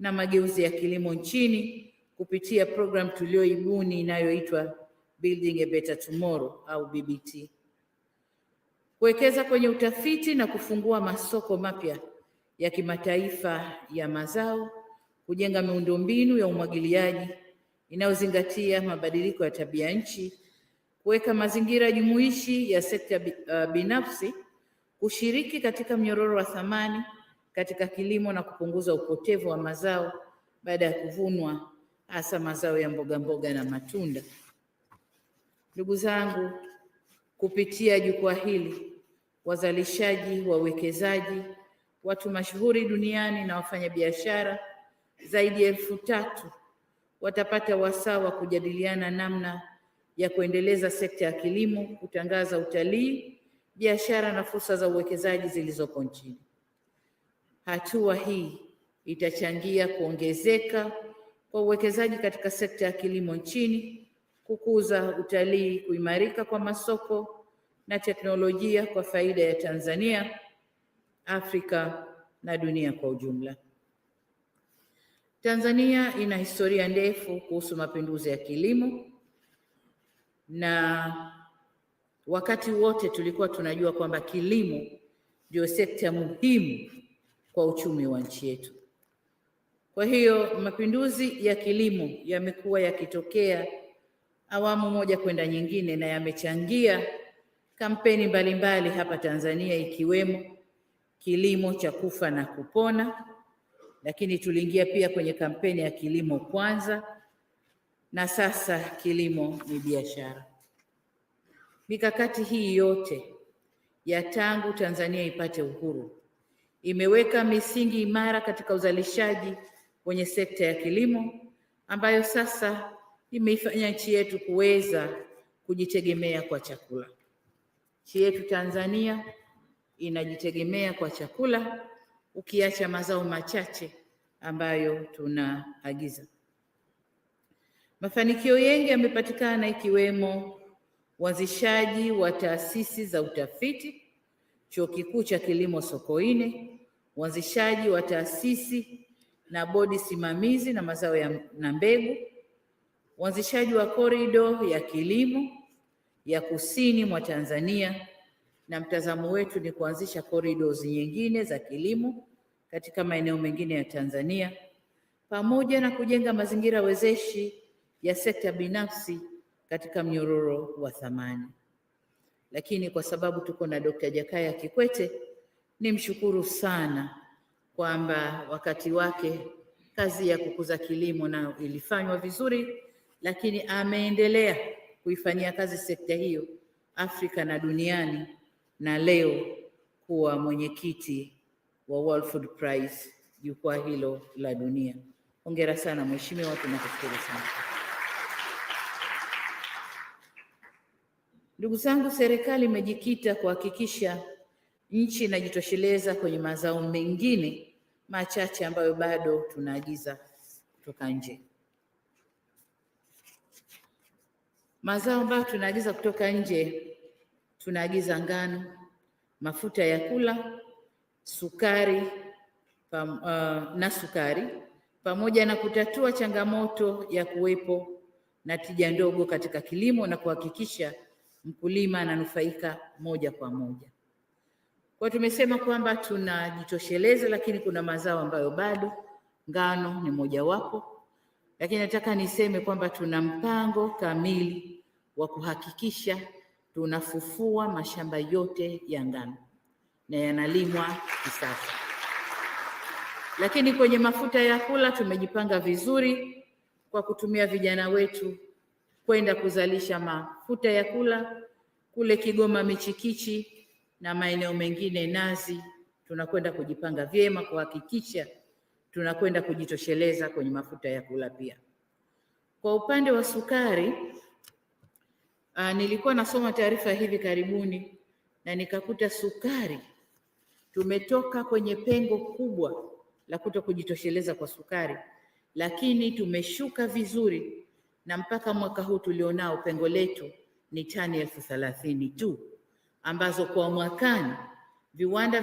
na mageuzi ya kilimo nchini kupitia program tulioibuni inayoitwa Building a Better Tomorrow au BBT. Kuwekeza kwenye utafiti na kufungua masoko mapya ya kimataifa ya mazao, kujenga miundombinu ya umwagiliaji inayozingatia mabadiliko ya tabia nchi, kuweka mazingira jumuishi ya sekta binafsi kushiriki katika mnyororo wa thamani katika kilimo na kupunguza upotevu wa mazao baada ya kuvunwa, hasa mazao ya mboga mboga na matunda. Ndugu zangu, kupitia jukwaa hili, wazalishaji, wawekezaji, watu mashuhuri duniani na wafanyabiashara zaidi ya 3,000 watapata wasaa wa kujadiliana namna ya kuendeleza sekta ya kilimo, kutangaza utalii, biashara na fursa za uwekezaji zilizopo nchini. Hatua hii itachangia kuongezeka kwa uwekezaji katika sekta ya kilimo nchini, kukuza utalii, kuimarika kwa masoko na teknolojia kwa faida ya Tanzania, Afrika na dunia kwa ujumla. Tanzania ina historia ndefu kuhusu mapinduzi ya kilimo, na wakati wote tulikuwa tunajua kwamba kilimo ndio sekta muhimu kwa uchumi wa nchi yetu. Kwa hiyo mapinduzi ya kilimo yamekuwa yakitokea awamu moja kwenda nyingine, na yamechangia kampeni mbalimbali hapa Tanzania, ikiwemo kilimo cha kufa na kupona, lakini tuliingia pia kwenye kampeni ya kilimo kwanza, na sasa kilimo ni biashara. Mikakati hii yote ya tangu Tanzania ipate uhuru imeweka misingi imara katika uzalishaji kwenye sekta ya kilimo, ambayo sasa imeifanya nchi yetu kuweza kujitegemea kwa chakula. Nchi yetu Tanzania inajitegemea kwa chakula, ukiacha mazao machache ambayo tunaagiza. Mafanikio yengi yamepatikana, ikiwemo uanzishaji wa taasisi za utafiti, Chuo Kikuu cha Kilimo Sokoine, uanzishaji wa taasisi na bodi simamizi na mazao na mbegu, uanzishaji wa korido ya kilimo ya kusini mwa Tanzania, na mtazamo wetu ni kuanzisha corridors nyingine za kilimo katika maeneo mengine ya Tanzania, pamoja na kujenga mazingira wezeshi ya sekta binafsi katika mnyororo wa thamani. Lakini kwa sababu tuko na Dr. Jakaya Kikwete, nimshukuru sana kwamba wakati wake kazi ya kukuza kilimo nayo ilifanywa vizuri, lakini ameendelea kuifanyia kazi sekta hiyo Afrika na duniani, na leo kuwa mwenyekiti wa World Food Prize, jukwaa hilo la dunia. Hongera sana mheshimiwa, tunakushukuru sana. Ndugu zangu, serikali imejikita kuhakikisha nchi inajitosheleza kwenye mazao mengine machache ambayo bado tunaagiza kutoka nje. Mazao ambayo tunaagiza kutoka nje, tunaagiza ngano, mafuta ya kula, sukari na sukari, pamoja na kutatua changamoto ya kuwepo na tija ndogo katika kilimo na kuhakikisha mkulima ananufaika moja kwa moja. Kwa tumesema kwamba tunajitosheleza, lakini kuna mazao ambayo bado, ngano ni mojawapo, lakini nataka niseme kwamba tuna mpango kamili wa kuhakikisha tunafufua mashamba yote ya ngano na yanalimwa kisasa. Lakini kwenye mafuta ya kula tumejipanga vizuri kwa kutumia vijana wetu kwenda kuzalisha mafuta ya kula kule Kigoma Michikichi na maeneo mengine nazi. Tunakwenda kujipanga vyema kuhakikisha tunakwenda kujitosheleza kwenye mafuta ya kula pia. Kwa upande wa sukari, nilikuwa nasoma taarifa hivi karibuni na nikakuta sukari tumetoka kwenye pengo kubwa la kuto kujitosheleza kwa sukari, lakini tumeshuka vizuri, na mpaka mwaka huu tulionao pengo letu ni tani 30,000 tu, ambazo kwa mwakani viwanda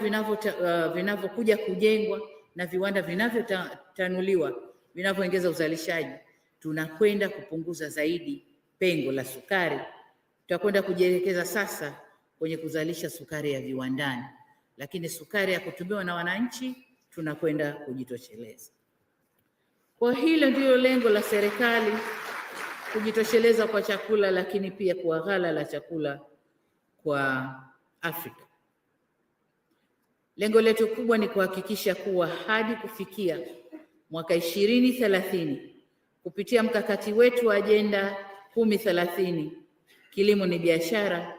vinavyokuja kujengwa na viwanda vinavyotanuliwa vinavyoongeza uzalishaji, tunakwenda kupunguza zaidi pengo la sukari. Tutakwenda kujielekeza sasa kwenye kuzalisha sukari ya viwandani, lakini sukari ya kutumiwa na wananchi tunakwenda kujitosheleza. Kwa hilo ndilo lengo la serikali, kujitosheleza kwa chakula, lakini pia kwa ghala la chakula kwa Afrika. Lengo letu kubwa ni kuhakikisha kuwa hadi kufikia mwaka 2030 kupitia mkakati wetu wa ajenda 1030 kilimo ni biashara,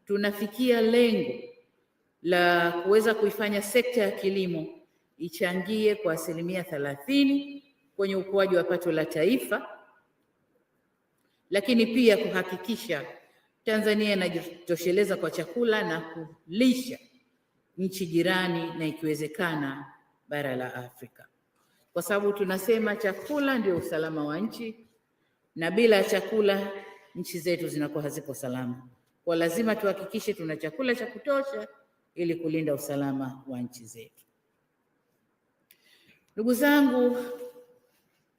tunafikia lengo la kuweza kuifanya sekta ya kilimo ichangie kwa 30% kwenye ukuaji wa pato la taifa, lakini pia kuhakikisha Tanzania inajitosheleza kwa chakula na kulisha nchi jirani na ikiwezekana bara la Afrika, kwa sababu tunasema chakula ndio usalama wa nchi, na bila chakula nchi zetu zinakuwa haziko salama. Kwa lazima tuhakikishe tuna chakula cha kutosha ili kulinda usalama wa nchi zetu. Ndugu zangu,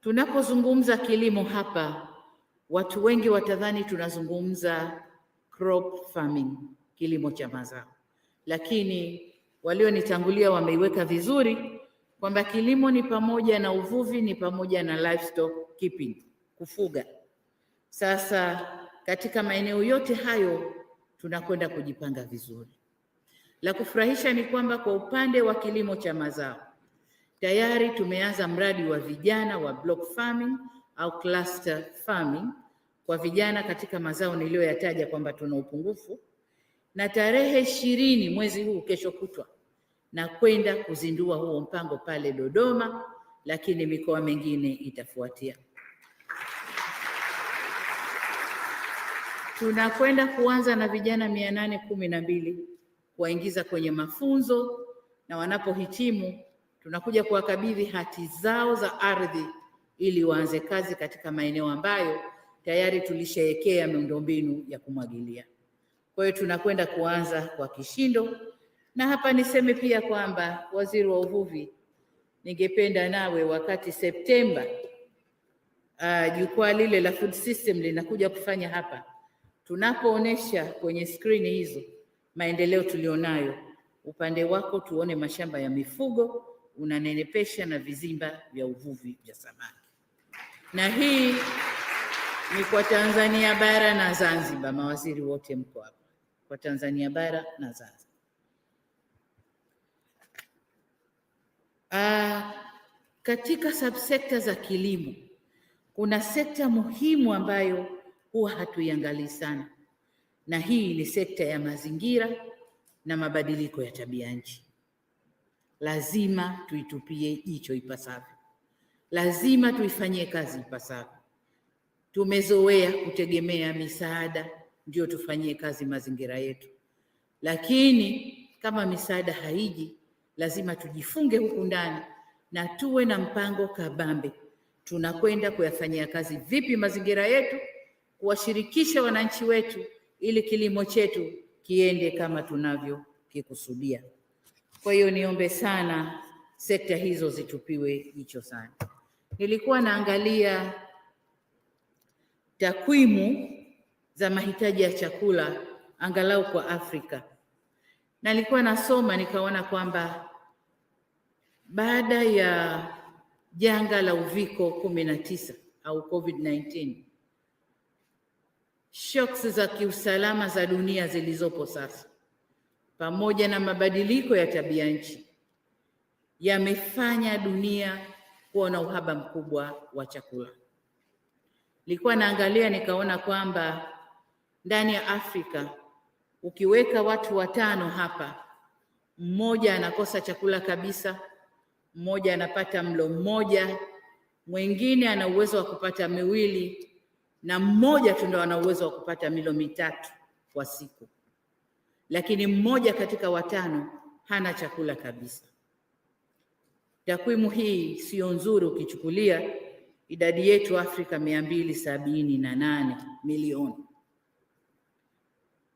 tunapozungumza kilimo hapa, watu wengi watadhani tunazungumza crop farming, kilimo cha mazao, lakini walionitangulia wameiweka vizuri kwamba kilimo ni pamoja na uvuvi, ni pamoja na livestock keeping, kufuga. Sasa katika maeneo yote hayo tunakwenda kujipanga vizuri. La kufurahisha ni kwamba kwa upande wa kilimo cha mazao tayari tumeanza mradi wa vijana wa block farming au cluster farming kwa vijana katika mazao niliyoyataja kwamba tuna upungufu, na tarehe 20 mwezi huu, kesho kutwa, na kwenda kuzindua huo mpango pale Dodoma, lakini mikoa mingine itafuatia. Tunakwenda kuanza na vijana 812 kuwaingiza kwenye mafunzo, na wanapohitimu tunakuja kuwakabidhi hati zao za ardhi ili waanze kazi katika maeneo ambayo tayari tulishawekea miundombinu ya kumwagilia. Kwa hiyo tunakwenda kuanza kwa kishindo. Na hapa niseme pia kwamba Waziri wa Uvuvi, ningependa nawe wakati Septemba jukwaa lile la food system linakuja kufanya hapa, tunapoonesha kwenye skrini hizo maendeleo tulionayo, upande wako tuone mashamba ya mifugo unanenepesha na vizimba vya uvuvi vya samaki. Na hii ni kwa Tanzania bara na Zanzibar, mawaziri wote mko hapa, kwa Tanzania bara na Zanzibar. Katika subsekta za kilimo kuna sekta muhimu ambayo huwa hatuiangalii sana, na hii ni sekta ya mazingira na mabadiliko ya tabia nchi. Lazima tuitupie jicho ipasavyo, lazima tuifanyie kazi ipasavyo. Tumezoea kutegemea misaada ndio tufanyie kazi mazingira yetu, lakini kama misaada haiji, lazima tujifunge huku ndani na tuwe na mpango kabambe. Tunakwenda kuyafanyia kazi vipi mazingira yetu, kuwashirikisha wananchi wetu ili kilimo chetu kiende kama tunavyokikusudia. Kwa hiyo niombe sana sekta hizo zitupiwe jicho sana. Nilikuwa naangalia takwimu za mahitaji ya chakula angalau kwa Afrika, na nilikuwa nasoma nikaona kwamba baada ya janga la uviko 19 au COVID-19, shocks za kiusalama za dunia zilizopo sasa pamoja na mabadiliko ya tabia nchi yamefanya dunia kuwa na uhaba mkubwa wa chakula. Nilikuwa naangalia nikaona kwamba ndani ya Afrika ukiweka watu 5 hapa, mmoja anakosa chakula kabisa, mmoja anapata mlo mmoja, mwingine ana uwezo wa kupata miwili, na mmoja tu ndo ana uwezo wa kupata milo 3 kwa siku. Lakini mmoja katika 5 hana chakula kabisa. Takwimu hii sio nzuri ukichukulia idadi yetu Afrika 278 milioni.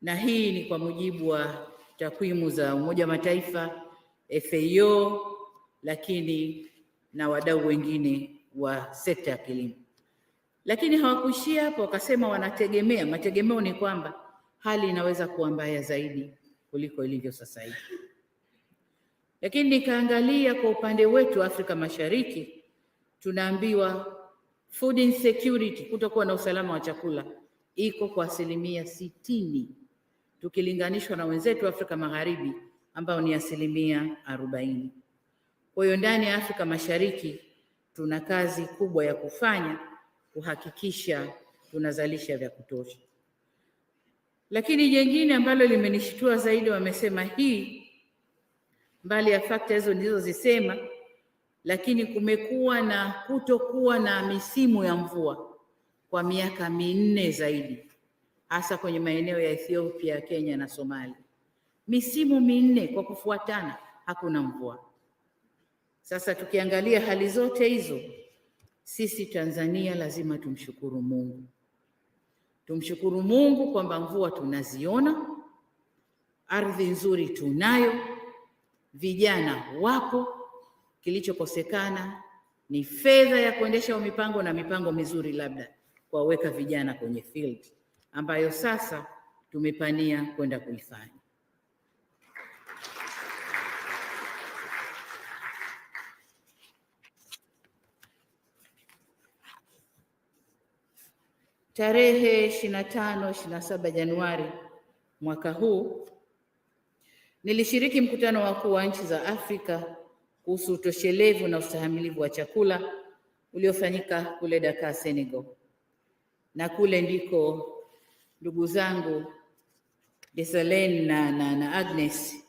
Na hii ni kwa mujibu wa takwimu za Umoja wa Mataifa, FAO, lakini na wadau wengine wa sekta ya kilimo. Lakini hawakuishia hapo, wakasema wanategemea, mategemeo ni kwamba hali inaweza kuwa mbaya zaidi kuliko ilivyo sasa hivi. Lakini nikaangalia kwa upande wetu Afrika Mashariki, tunaambiwa food insecurity, kutokuwa na usalama wa chakula, iko kwa 60% tukilinganishwa na wenzetu Afrika Magharibi ambao ni 40%. Kwa hiyo ndani ya Afrika Mashariki tuna kazi kubwa ya kufanya kuhakikisha tunazalisha vya kutosha. Lakini jengine ambalo limenishtua zaidi, wamesema hii mbali ya fakta hizo nilizozisema, lakini kumekuwa na kutokuwa na misimu ya mvua kwa miaka 4 zaidi, hasa kwenye maeneo ya Ethiopia, Kenya na Somalia. Misimu 4 kwa kufuatana hakuna mvua. Sasa tukiangalia hali zote hizo, sisi Tanzania lazima tumshukuru Mungu. Tumshukuru Mungu kwamba mvua tunaziona, ardhi nzuri tunayo, vijana wapo. Kilichokosekana ni fedha ya kuendesha mipango na mipango mizuri, labda kuwaweka vijana kwenye field, ambayo sasa tumepania kwenda kuifanya. Tarehe 25-27 Januari mwaka huu nilishiriki mkutano wa wakuu wa nchi za Afrika kuhusu utoshelevu na ustahimilivu wa chakula uliofanyika kule Dakar, Senegal. Na kule ndiko ndugu zangu Salaam na Agnes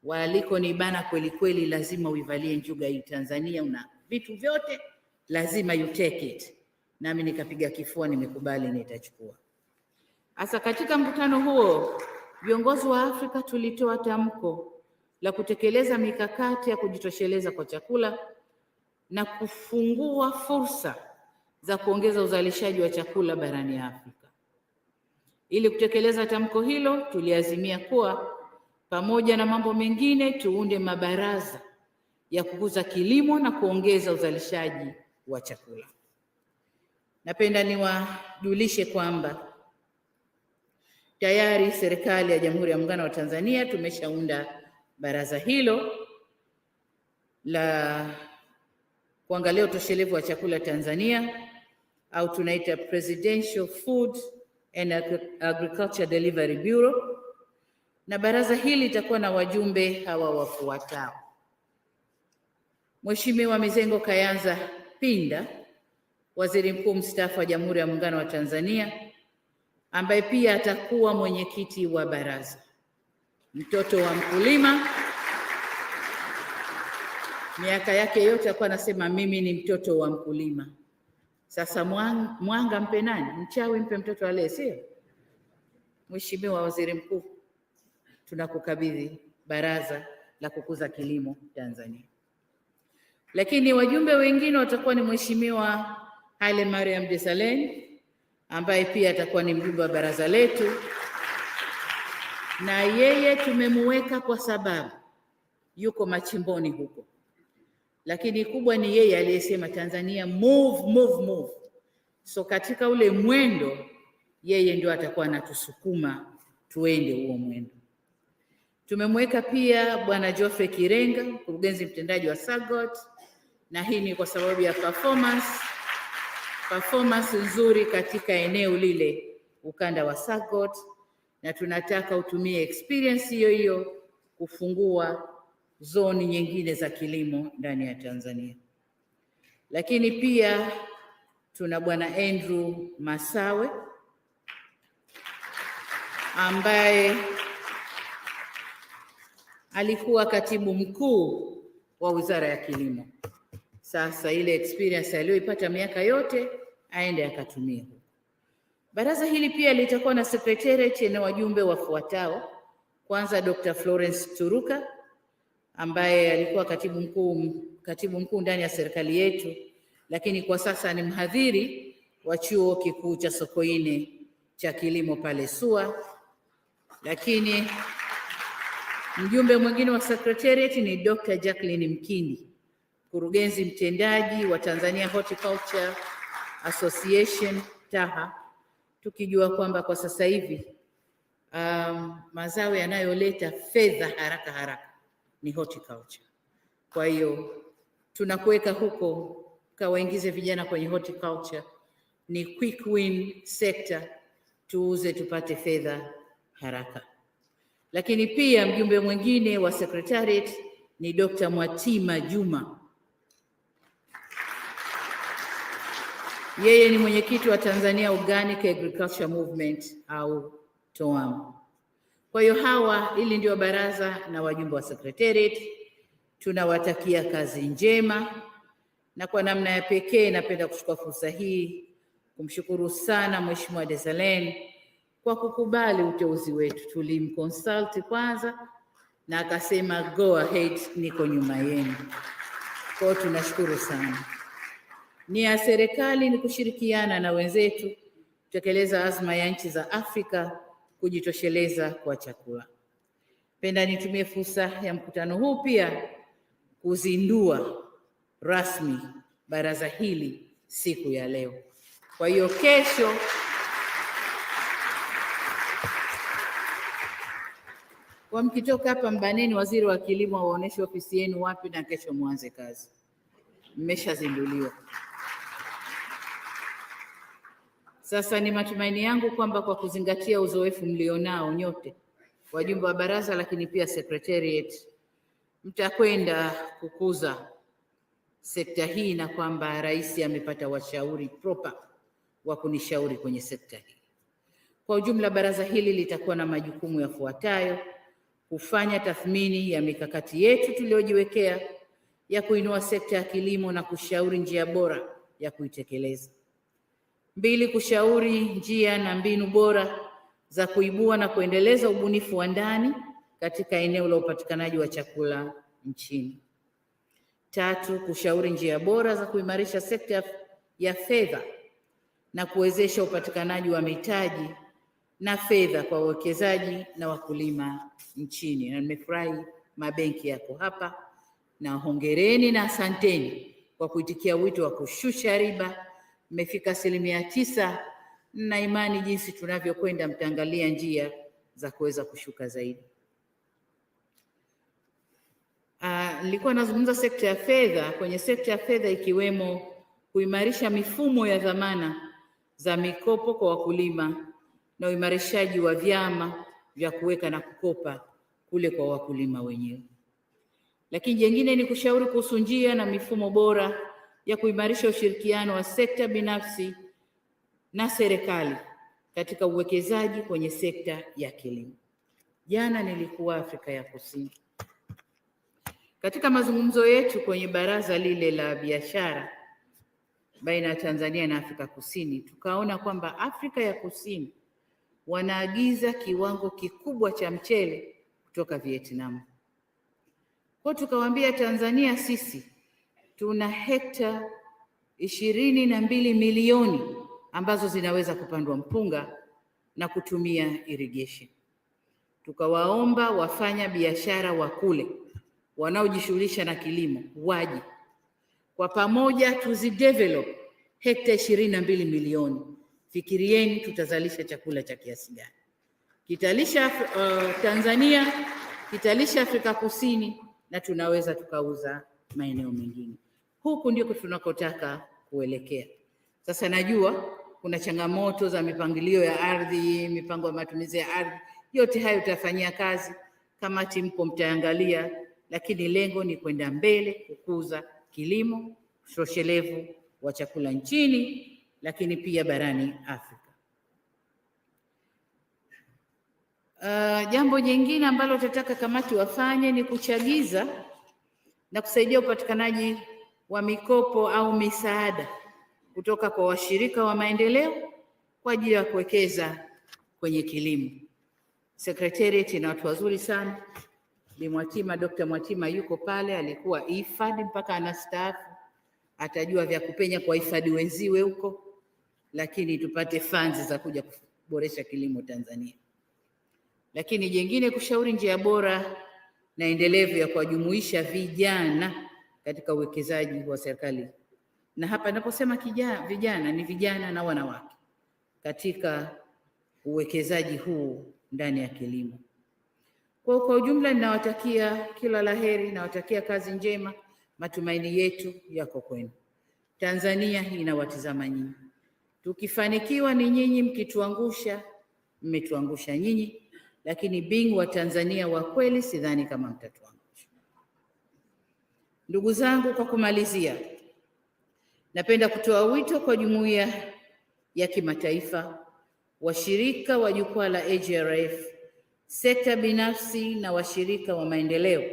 walikonibana kweli kweli, lazima uivalie njuga hii Tanzania, una vitu vyote, lazima you take it. Nami nikapiga kifua, nimekubali, nitachukua. Hasa katika mkutano huo viongozi wa Afrika tulitoa tamko la kutekeleza mikakati ya kujitosheleza kwa chakula na kufungua fursa za kuongeza uzalishaji wa chakula barani Afrika. Ili kutekeleza tamko hilo, tuliazimia kuwa pamoja na mambo mengine tuunde mabaraza ya kukuza kilimo na kuongeza uzalishaji wa chakula. Napenda niwajulishe kwamba tayari serikali ya Jamhuri ya Muungano wa Tanzania tumeshaunda baraza hilo la kuangalia utoshelevu wa chakula Tanzania, au tunaita Presidential Food and Agriculture Delivery Bureau, na baraza hili litakuwa na wajumbe hawa wafuatao: Mheshimiwa Mizengo Kayanza Pinda, Waziri Mkuu mstaafu wa Jamhuri ya Muungano wa Tanzania, ambaye pia atakuwa mwenyekiti wa baraza. Mtoto wa mkulima, miaka yake yote alikuwa anasema mimi ni mtoto wa mkulima. Sasa mwanga mpe nani? Mchawi mpe mtoto ale, sio? Mheshimiwa Waziri Mkuu, tunakukabidhi baraza la kukuza kilimo Tanzania. Lakini wajumbe wengine watakuwa ni Mheshimiwa Haile Mariam Desalegn, ambaye pia atakuwa ni mjumbe wa baraza letu, na yeye tumemuweka kwa sababu yuko machimboni huko, lakini kubwa ni yeye aliyesema Tanzania move. So katika ule mwendo yeye ndio atakuwa anatusukuma tuende huo mwendo. Tumemweka pia Bwana Geoffrey Kirenga, mkurugenzi mtendaji wa SAGOT, na hii ni kwa sababu ya performance nzuri katika eneo lile, ukanda wa SAGOT, na tunataka utumie experience hiyo kufungua zoni nyingine za kilimo ndani ya Tanzania. Lakini pia tuna Bwana Andrew Masawe ambaye alikuwa katibu mkuu wa Wizara ya Kilimo. Sasa ile experience aliyoipata miaka yote aende akatumie. Baraza hili pia litakuwa na secretariat na wajumbe wafuatao: kwanza Dr. Florence Turuka ambaye alikuwa katibu mkuu ndani ya serikali yetu, lakini kwa sasa ni mhadhiri wa chuo kikuu cha Sokoine cha kilimo pale SUA. Lakini mjumbe mwingine wa secretariat ni Dr. Jacqueline Mkindi, mkurugenzi mtendaji wa Tanzania Horticulture Association TAHA, tukijua kwamba kwa sasa hivi mazao yanayoleta fedha haraka ni horticulture. Kwa hiyo tunakuweka huko, kawaingize vijana kwenye horticulture, ni quick win sector, tuuze tupate fedha haraka. Lakini pia mjumbe mwingine wa secretariat ni Dr. Mwatima Juma. Yeye ni mwenyekiti wa Tanzania Organic Agriculture Movement au TOAM. Kwa hiyo hili ndio baraza na wajumbe wa secretariat. Tunawatakia kazi njema, na kwa namna ya pekee napenda kuchukua fursa hii kumshukuru sana Mheshimiwa Desalegn kwa kukubali uteuzi wetu. Tulimconsult kwanza na akasema go ahead, niko nyuma yenu. Kwa hiyo tunashukuru sana. Nia ya serikali ni kushirikiana na wenzetu kutekeleza azma ya nchi za Afrika kujitosheleza kwa chakula. Penda nitumie fursa ya mkutano huu pia kuzindua rasmi baraza hili siku ya leo. Kwa hiyo kesho kwa mkitoka hapa mbaneni waziri wa kilimo awaoneshe ofisi yenu wapi, na kesho mwanze kazi. Mmeshazinduliwa. Sasa ni matumaini yangu kwamba kwa kuzingatia uzoefu mlionao nyote, wajumbe wa baraza, lakini pia secretariat, mtakwenda kukuza sekta hii, na kwamba Rais amepata washauri proper wa kunishauri kwenye sekta hii. Kwa ujumla, baraza hili litakuwa na majukumu yafuatayo: kufanya tathmini ya mikakati yetu tuliyojiwekea ya kuinua sekta ya kilimo na kushauri njia bora ya kuitekeleza. 2, kushauri njia na mbinu bora za kuibua na kuendeleza ubunifu wa ndani katika eneo la upatikanaji wa chakula nchini. 3, kushauri njia bora za kuimarisha sekta ya fedha na kuwezesha upatikanaji wa mitaji na fedha kwa wawekezaji na wakulima nchini. Na nimefurahi mabenki yako hapa, na hongereni na asanteni kwa kuitikia wito wa kushusha riba. Mmefika 9%, na imani jinsi tunavyokwenda mtaangalia njia za kuweza kushuka zaidi. Nilikuwa nazungumza sekta ya fedha. Kwenye sekta ya fedha ikiwemo kuimarisha mifumo ya dhamana za mikopo kwa wakulima na uimarishaji wa vyama vya kuweka na kukopa kule kwa wakulima wenyewe. Lakini jingine ni kushauri kuhusu njia na mifumo bora ya kuimarisha ushirikiano wa sekta binafsi na serikali katika uwekezaji kwenye sekta ya kilimo. Jana nilikuwa Afrika ya Kusini. Katika mazungumzo yetu kwenye baraza lile la biashara baina ya Tanzania na Afrika Kusini, tukaona kwamba Afrika ya Kusini wanaagiza kiwango kikubwa cha mchele kutoka Vietnam. Kwa tukawaambia Tanzania sisi tuna hekta 22 milioni ambazo zinaweza kupandwa mpunga na kutumia irrigation. Tukawaomba wafanya biashara wa kule wanaojishughulisha na kilimo waje kwa pamoja, tuzidevelop hekta 22 milioni. Fikirieni tutazalisha chakula cha kiasi gani? Kitalisha Tanzania, kitalisha Afrika Kusini, na tunaweza tukauza maeneo mengine. Huku ndiko tunakotaka kuelekea. Sasa najua kuna changamoto za mipangilio ya ardhi, mipango ya matumizi ya ardhi. Yote hayo tutafanyia kazi, kamati mpo mtaangalia, lakini lengo ni kwenda mbele kukuza kilimo utoshelevu wa chakula nchini, lakini pia barani Afrika. Jambo jingine ambalo tutataka kamati wafanye ni kuchagiza na kusaidia upatikanaji wa mikopo au misaada kutoka kwa washirika wa maendeleo kwa ajili ya kuwekeza kwenye kilimo. Secretariat ina watu wazuri sana. Bi Mwatima, Dr. Mwatima yuko pale, alikuwa IFAD mpaka anastaafu, atajua vya kupenya kwa IFAD wenziwe huko, lakini tupate funds za kuja kuboresha kilimo Tanzania. Lakini jengine, kushauri njia bora na endelevu ya kuwajumuisha vijana katika uwekezaji wa serikali. Na hapa ninaposema vijana ni vijana na wanawake katika uwekezaji huu ndani ya kilimo. Kwa ujumla ninawatakia kila laheri, nawatakia kazi njema. matumaini yetu yako kwenu. Tanzania inawatizama nyinyi. Tukifanikiwa ni nyinyi, mkituangusha mmetuangusha nyinyi, lakini being wa Tanzania wa kweli sidhani kama mtatuangusha. Ndugu zangu, kwa kumalizia, napenda kutoa wito kwa jumuiya ya kimataifa, washirika wa jukwaa la AGRF, sekta binafsi na washirika wa maendeleo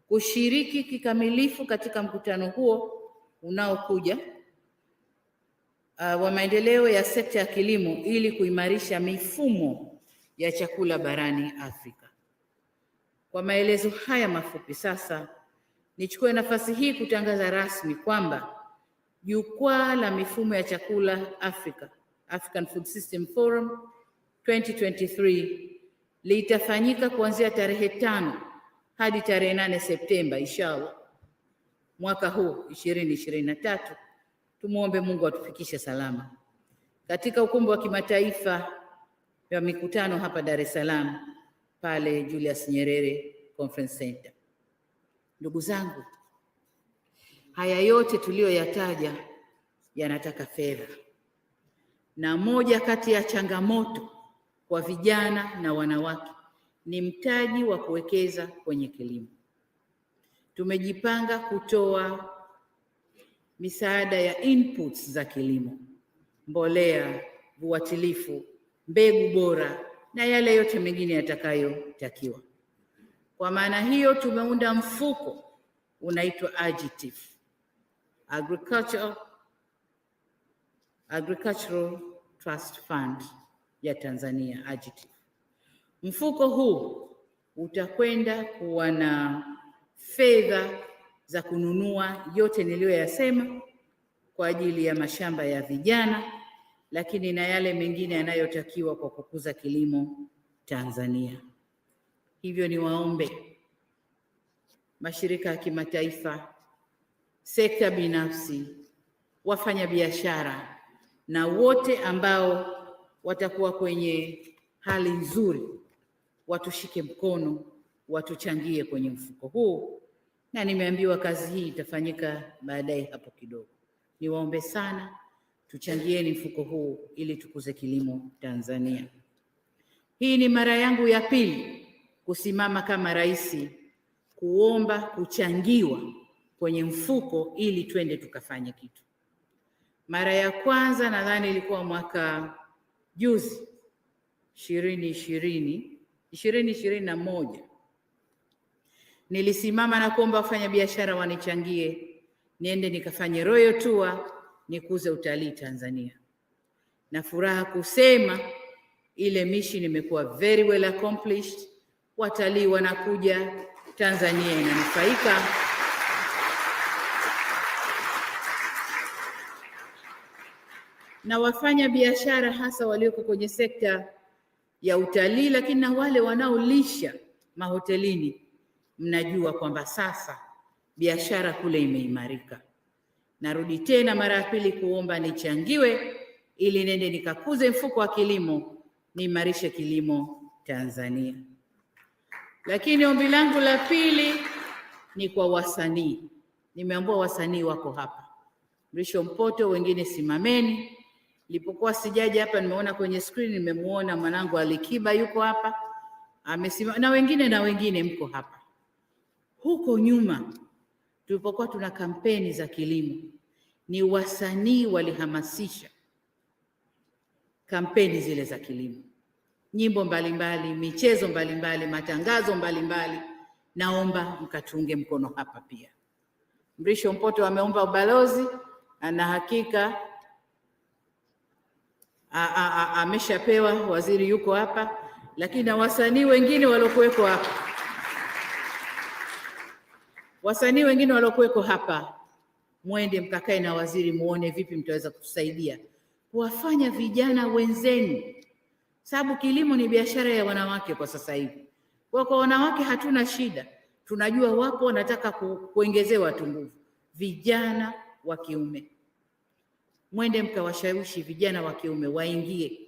kushiriki kikamilifu katika mkutano huo unaokuja wa maendeleo ya sekta ya kilimo ili kuimarisha mifumo ya chakula barani Afrika. Kwa maelezo haya mafupi, sasa nichukue nafasi hii kutangaza rasmi kwamba Jukwaa la Mifumo ya Chakula Afrika, African Food System Forum 2023 litafanyika kuanzia tarehe 5 hadi tarehe 8 Septemba inshallah mwaka huu 2023. Tumuombe Mungu atufikishe salama katika ukumbi wa kimataifa wa mikutano hapa Dar es Salaam pale Julius Nyerere Conference Center. Ndugu zangu, haya yote tuliyoyataja yanataka fedha, na moja kati ya changamoto kwa vijana na wanawake ni mtaji wa kuwekeza kwenye kilimo. Tumejipanga kutoa misaada ya inputs za kilimo, mbolea, viuatilifu, mbegu bora na yale yote mengine yatakayotakiwa. Kwa maana hiyo tumeunda mfuko unaitwa AGITIF, Agricultural Trust Fund ya Tanzania, AGITIF. Mfuko huu utakwenda kuwa na fedha za kununua yote niliyoyasema kwa ajili ya mashamba ya vijana, lakini na yale mengine yanayotakiwa kwa kukuza kilimo Tanzania. Hivyo niwaombe mashirika ya kimataifa, sekta binafsi, wafanya biashara na wote ambao watakuwa kwenye hali nzuri watushike mkono, watuchangie kwenye mfuko huu, na nimeambiwa kazi hii itafanyika baadaye hapo kidogo. Niwaombe sana tuchangieni mfuko huu ili tukuze kilimo Tanzania. Hii ni mara yangu ya pili kusimama kama rais kuomba kuchangiwa kwenye mfuko ili twende tukafanye kitu. Mara ya kwanza nadhani ilikuwa mwaka juzi 2021, nilisimama na kuomba wafanya biashara wanichangie niende nikafanye royal tour nikuze utalii Tanzania. Na furaha kusema ile mission imekuwa very well accomplished. Watalii wanakuja, Tanzania inanufaika, na wafanya biashara hasa walioko kwenye sekta ya utalii, lakini na wale wanaolisha mahotelini, mnajua kwamba sasa biashara kule imeimarika. Narudi tena mara ya pili kuomba nichangiwe ili nende nikakuze mfuko wa kilimo, niimarishe kilimo Tanzania. Lakini ombi langu la pili ni kwa wasanii. Nimeambiwa wasanii wako hapa. Mrisho Mpoto, wengine simameni. Nilipokuwa sijaja hapa nimeona kwenye screen, nimemuona mwanangu Alikiba yuko hapa. Amesimama na wengine mko hapa. Huko nyuma tulipokuwa tuna kampeni za kilimo, ni wasanii walihamasisha kampeni zile za kilimo. Nyimbo mbalimbali, michezo mbalimbali, matangazo mbalimbali. Naomba mkatunge mkono hapa pia. Mrisho Mpoto ameomba ubalozi na hakika ameshapewa, waziri yuko hapa, lakini na wasanii wengine waliokuweko hapa. Wasanii wengine waliokuweko hapa, mwende mkakae na waziri muone vipi mtaweza kutusaidia kuwafanya vijana wenzenu, sababu kilimo ni biashara ya wanawake kwa sasa hivi. Kwa wanawake hatuna shida, tunajua wapo wanataka kuongezewa tu nguvu. Vijana wa kiume, mwende mkawashawishi vijana wa kiume waingie.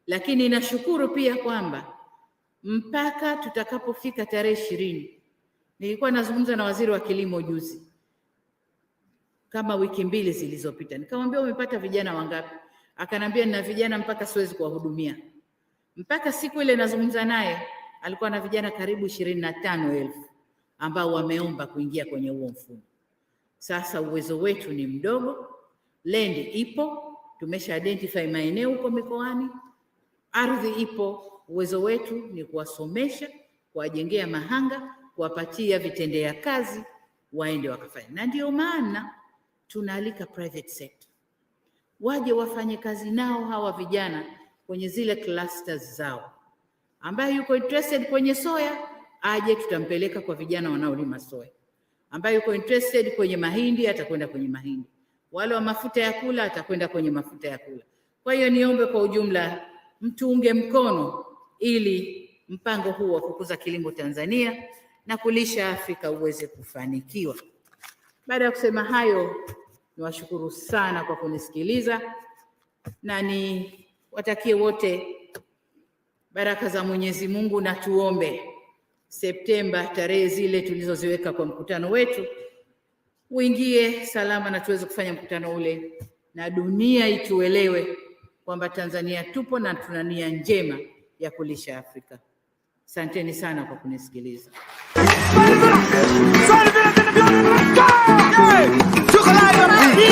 Lakini nashukuru pia kwamba mpaka tutakapofika tarehe 20, nilikuwa nazungumza na waziri wa kilimo juzi, kama wiki 2 zilizopita. Nikamwambia umepata vijana wangapi? Akanambia nina vijana mpaka siwezi kuwahudumia. Mpaka siku ile nazungumza naye alikuwa na vijana karibu 25,000 ambao wameomba kuingia kwenye huo mfumo. Sasa uwezo wetu ni mdogo, land ipo, tumesha identify maeneo huko mikoani, ardhi ipo, uwezo wetu ni kuwasomesha, kuwajengea mahanga, kuwapatia vitendea kazi, waende wakafanya. Na ndio maana tunaalika private sector waje wafanye kazi nao hawa vijana kwenye zile clusters zao. Ambaye yuko interested kwenye soya aje, tutampeleka kwa vijana wanaolima soya. Ambaye yuko interested kwenye mahindi atakwenda kwenye mahindi. Wale wa mafuta ya kula atakwenda kwenye mafuta ya kula. Kwa hiyo niombe kwa ujumla mtuunge mkono ili mpango huu wa kukuza kilimo Tanzania na kulisha Afrika uweze kufanikiwa. Baada ya kusema hayo, niwashukuru sana kwa kunisikiliza na niwatakie wote baraka za Mwenyezi Mungu, na tuombe Septemba tarehe zile tulizoziweka kwa mkutano wetu uingie salama na tuweze kufanya mkutano ule na dunia ituelewe kwamba Tanzania tupo na tuna nia njema ya kulisha Afrika. Asanteni sana kwa kunisikiliza.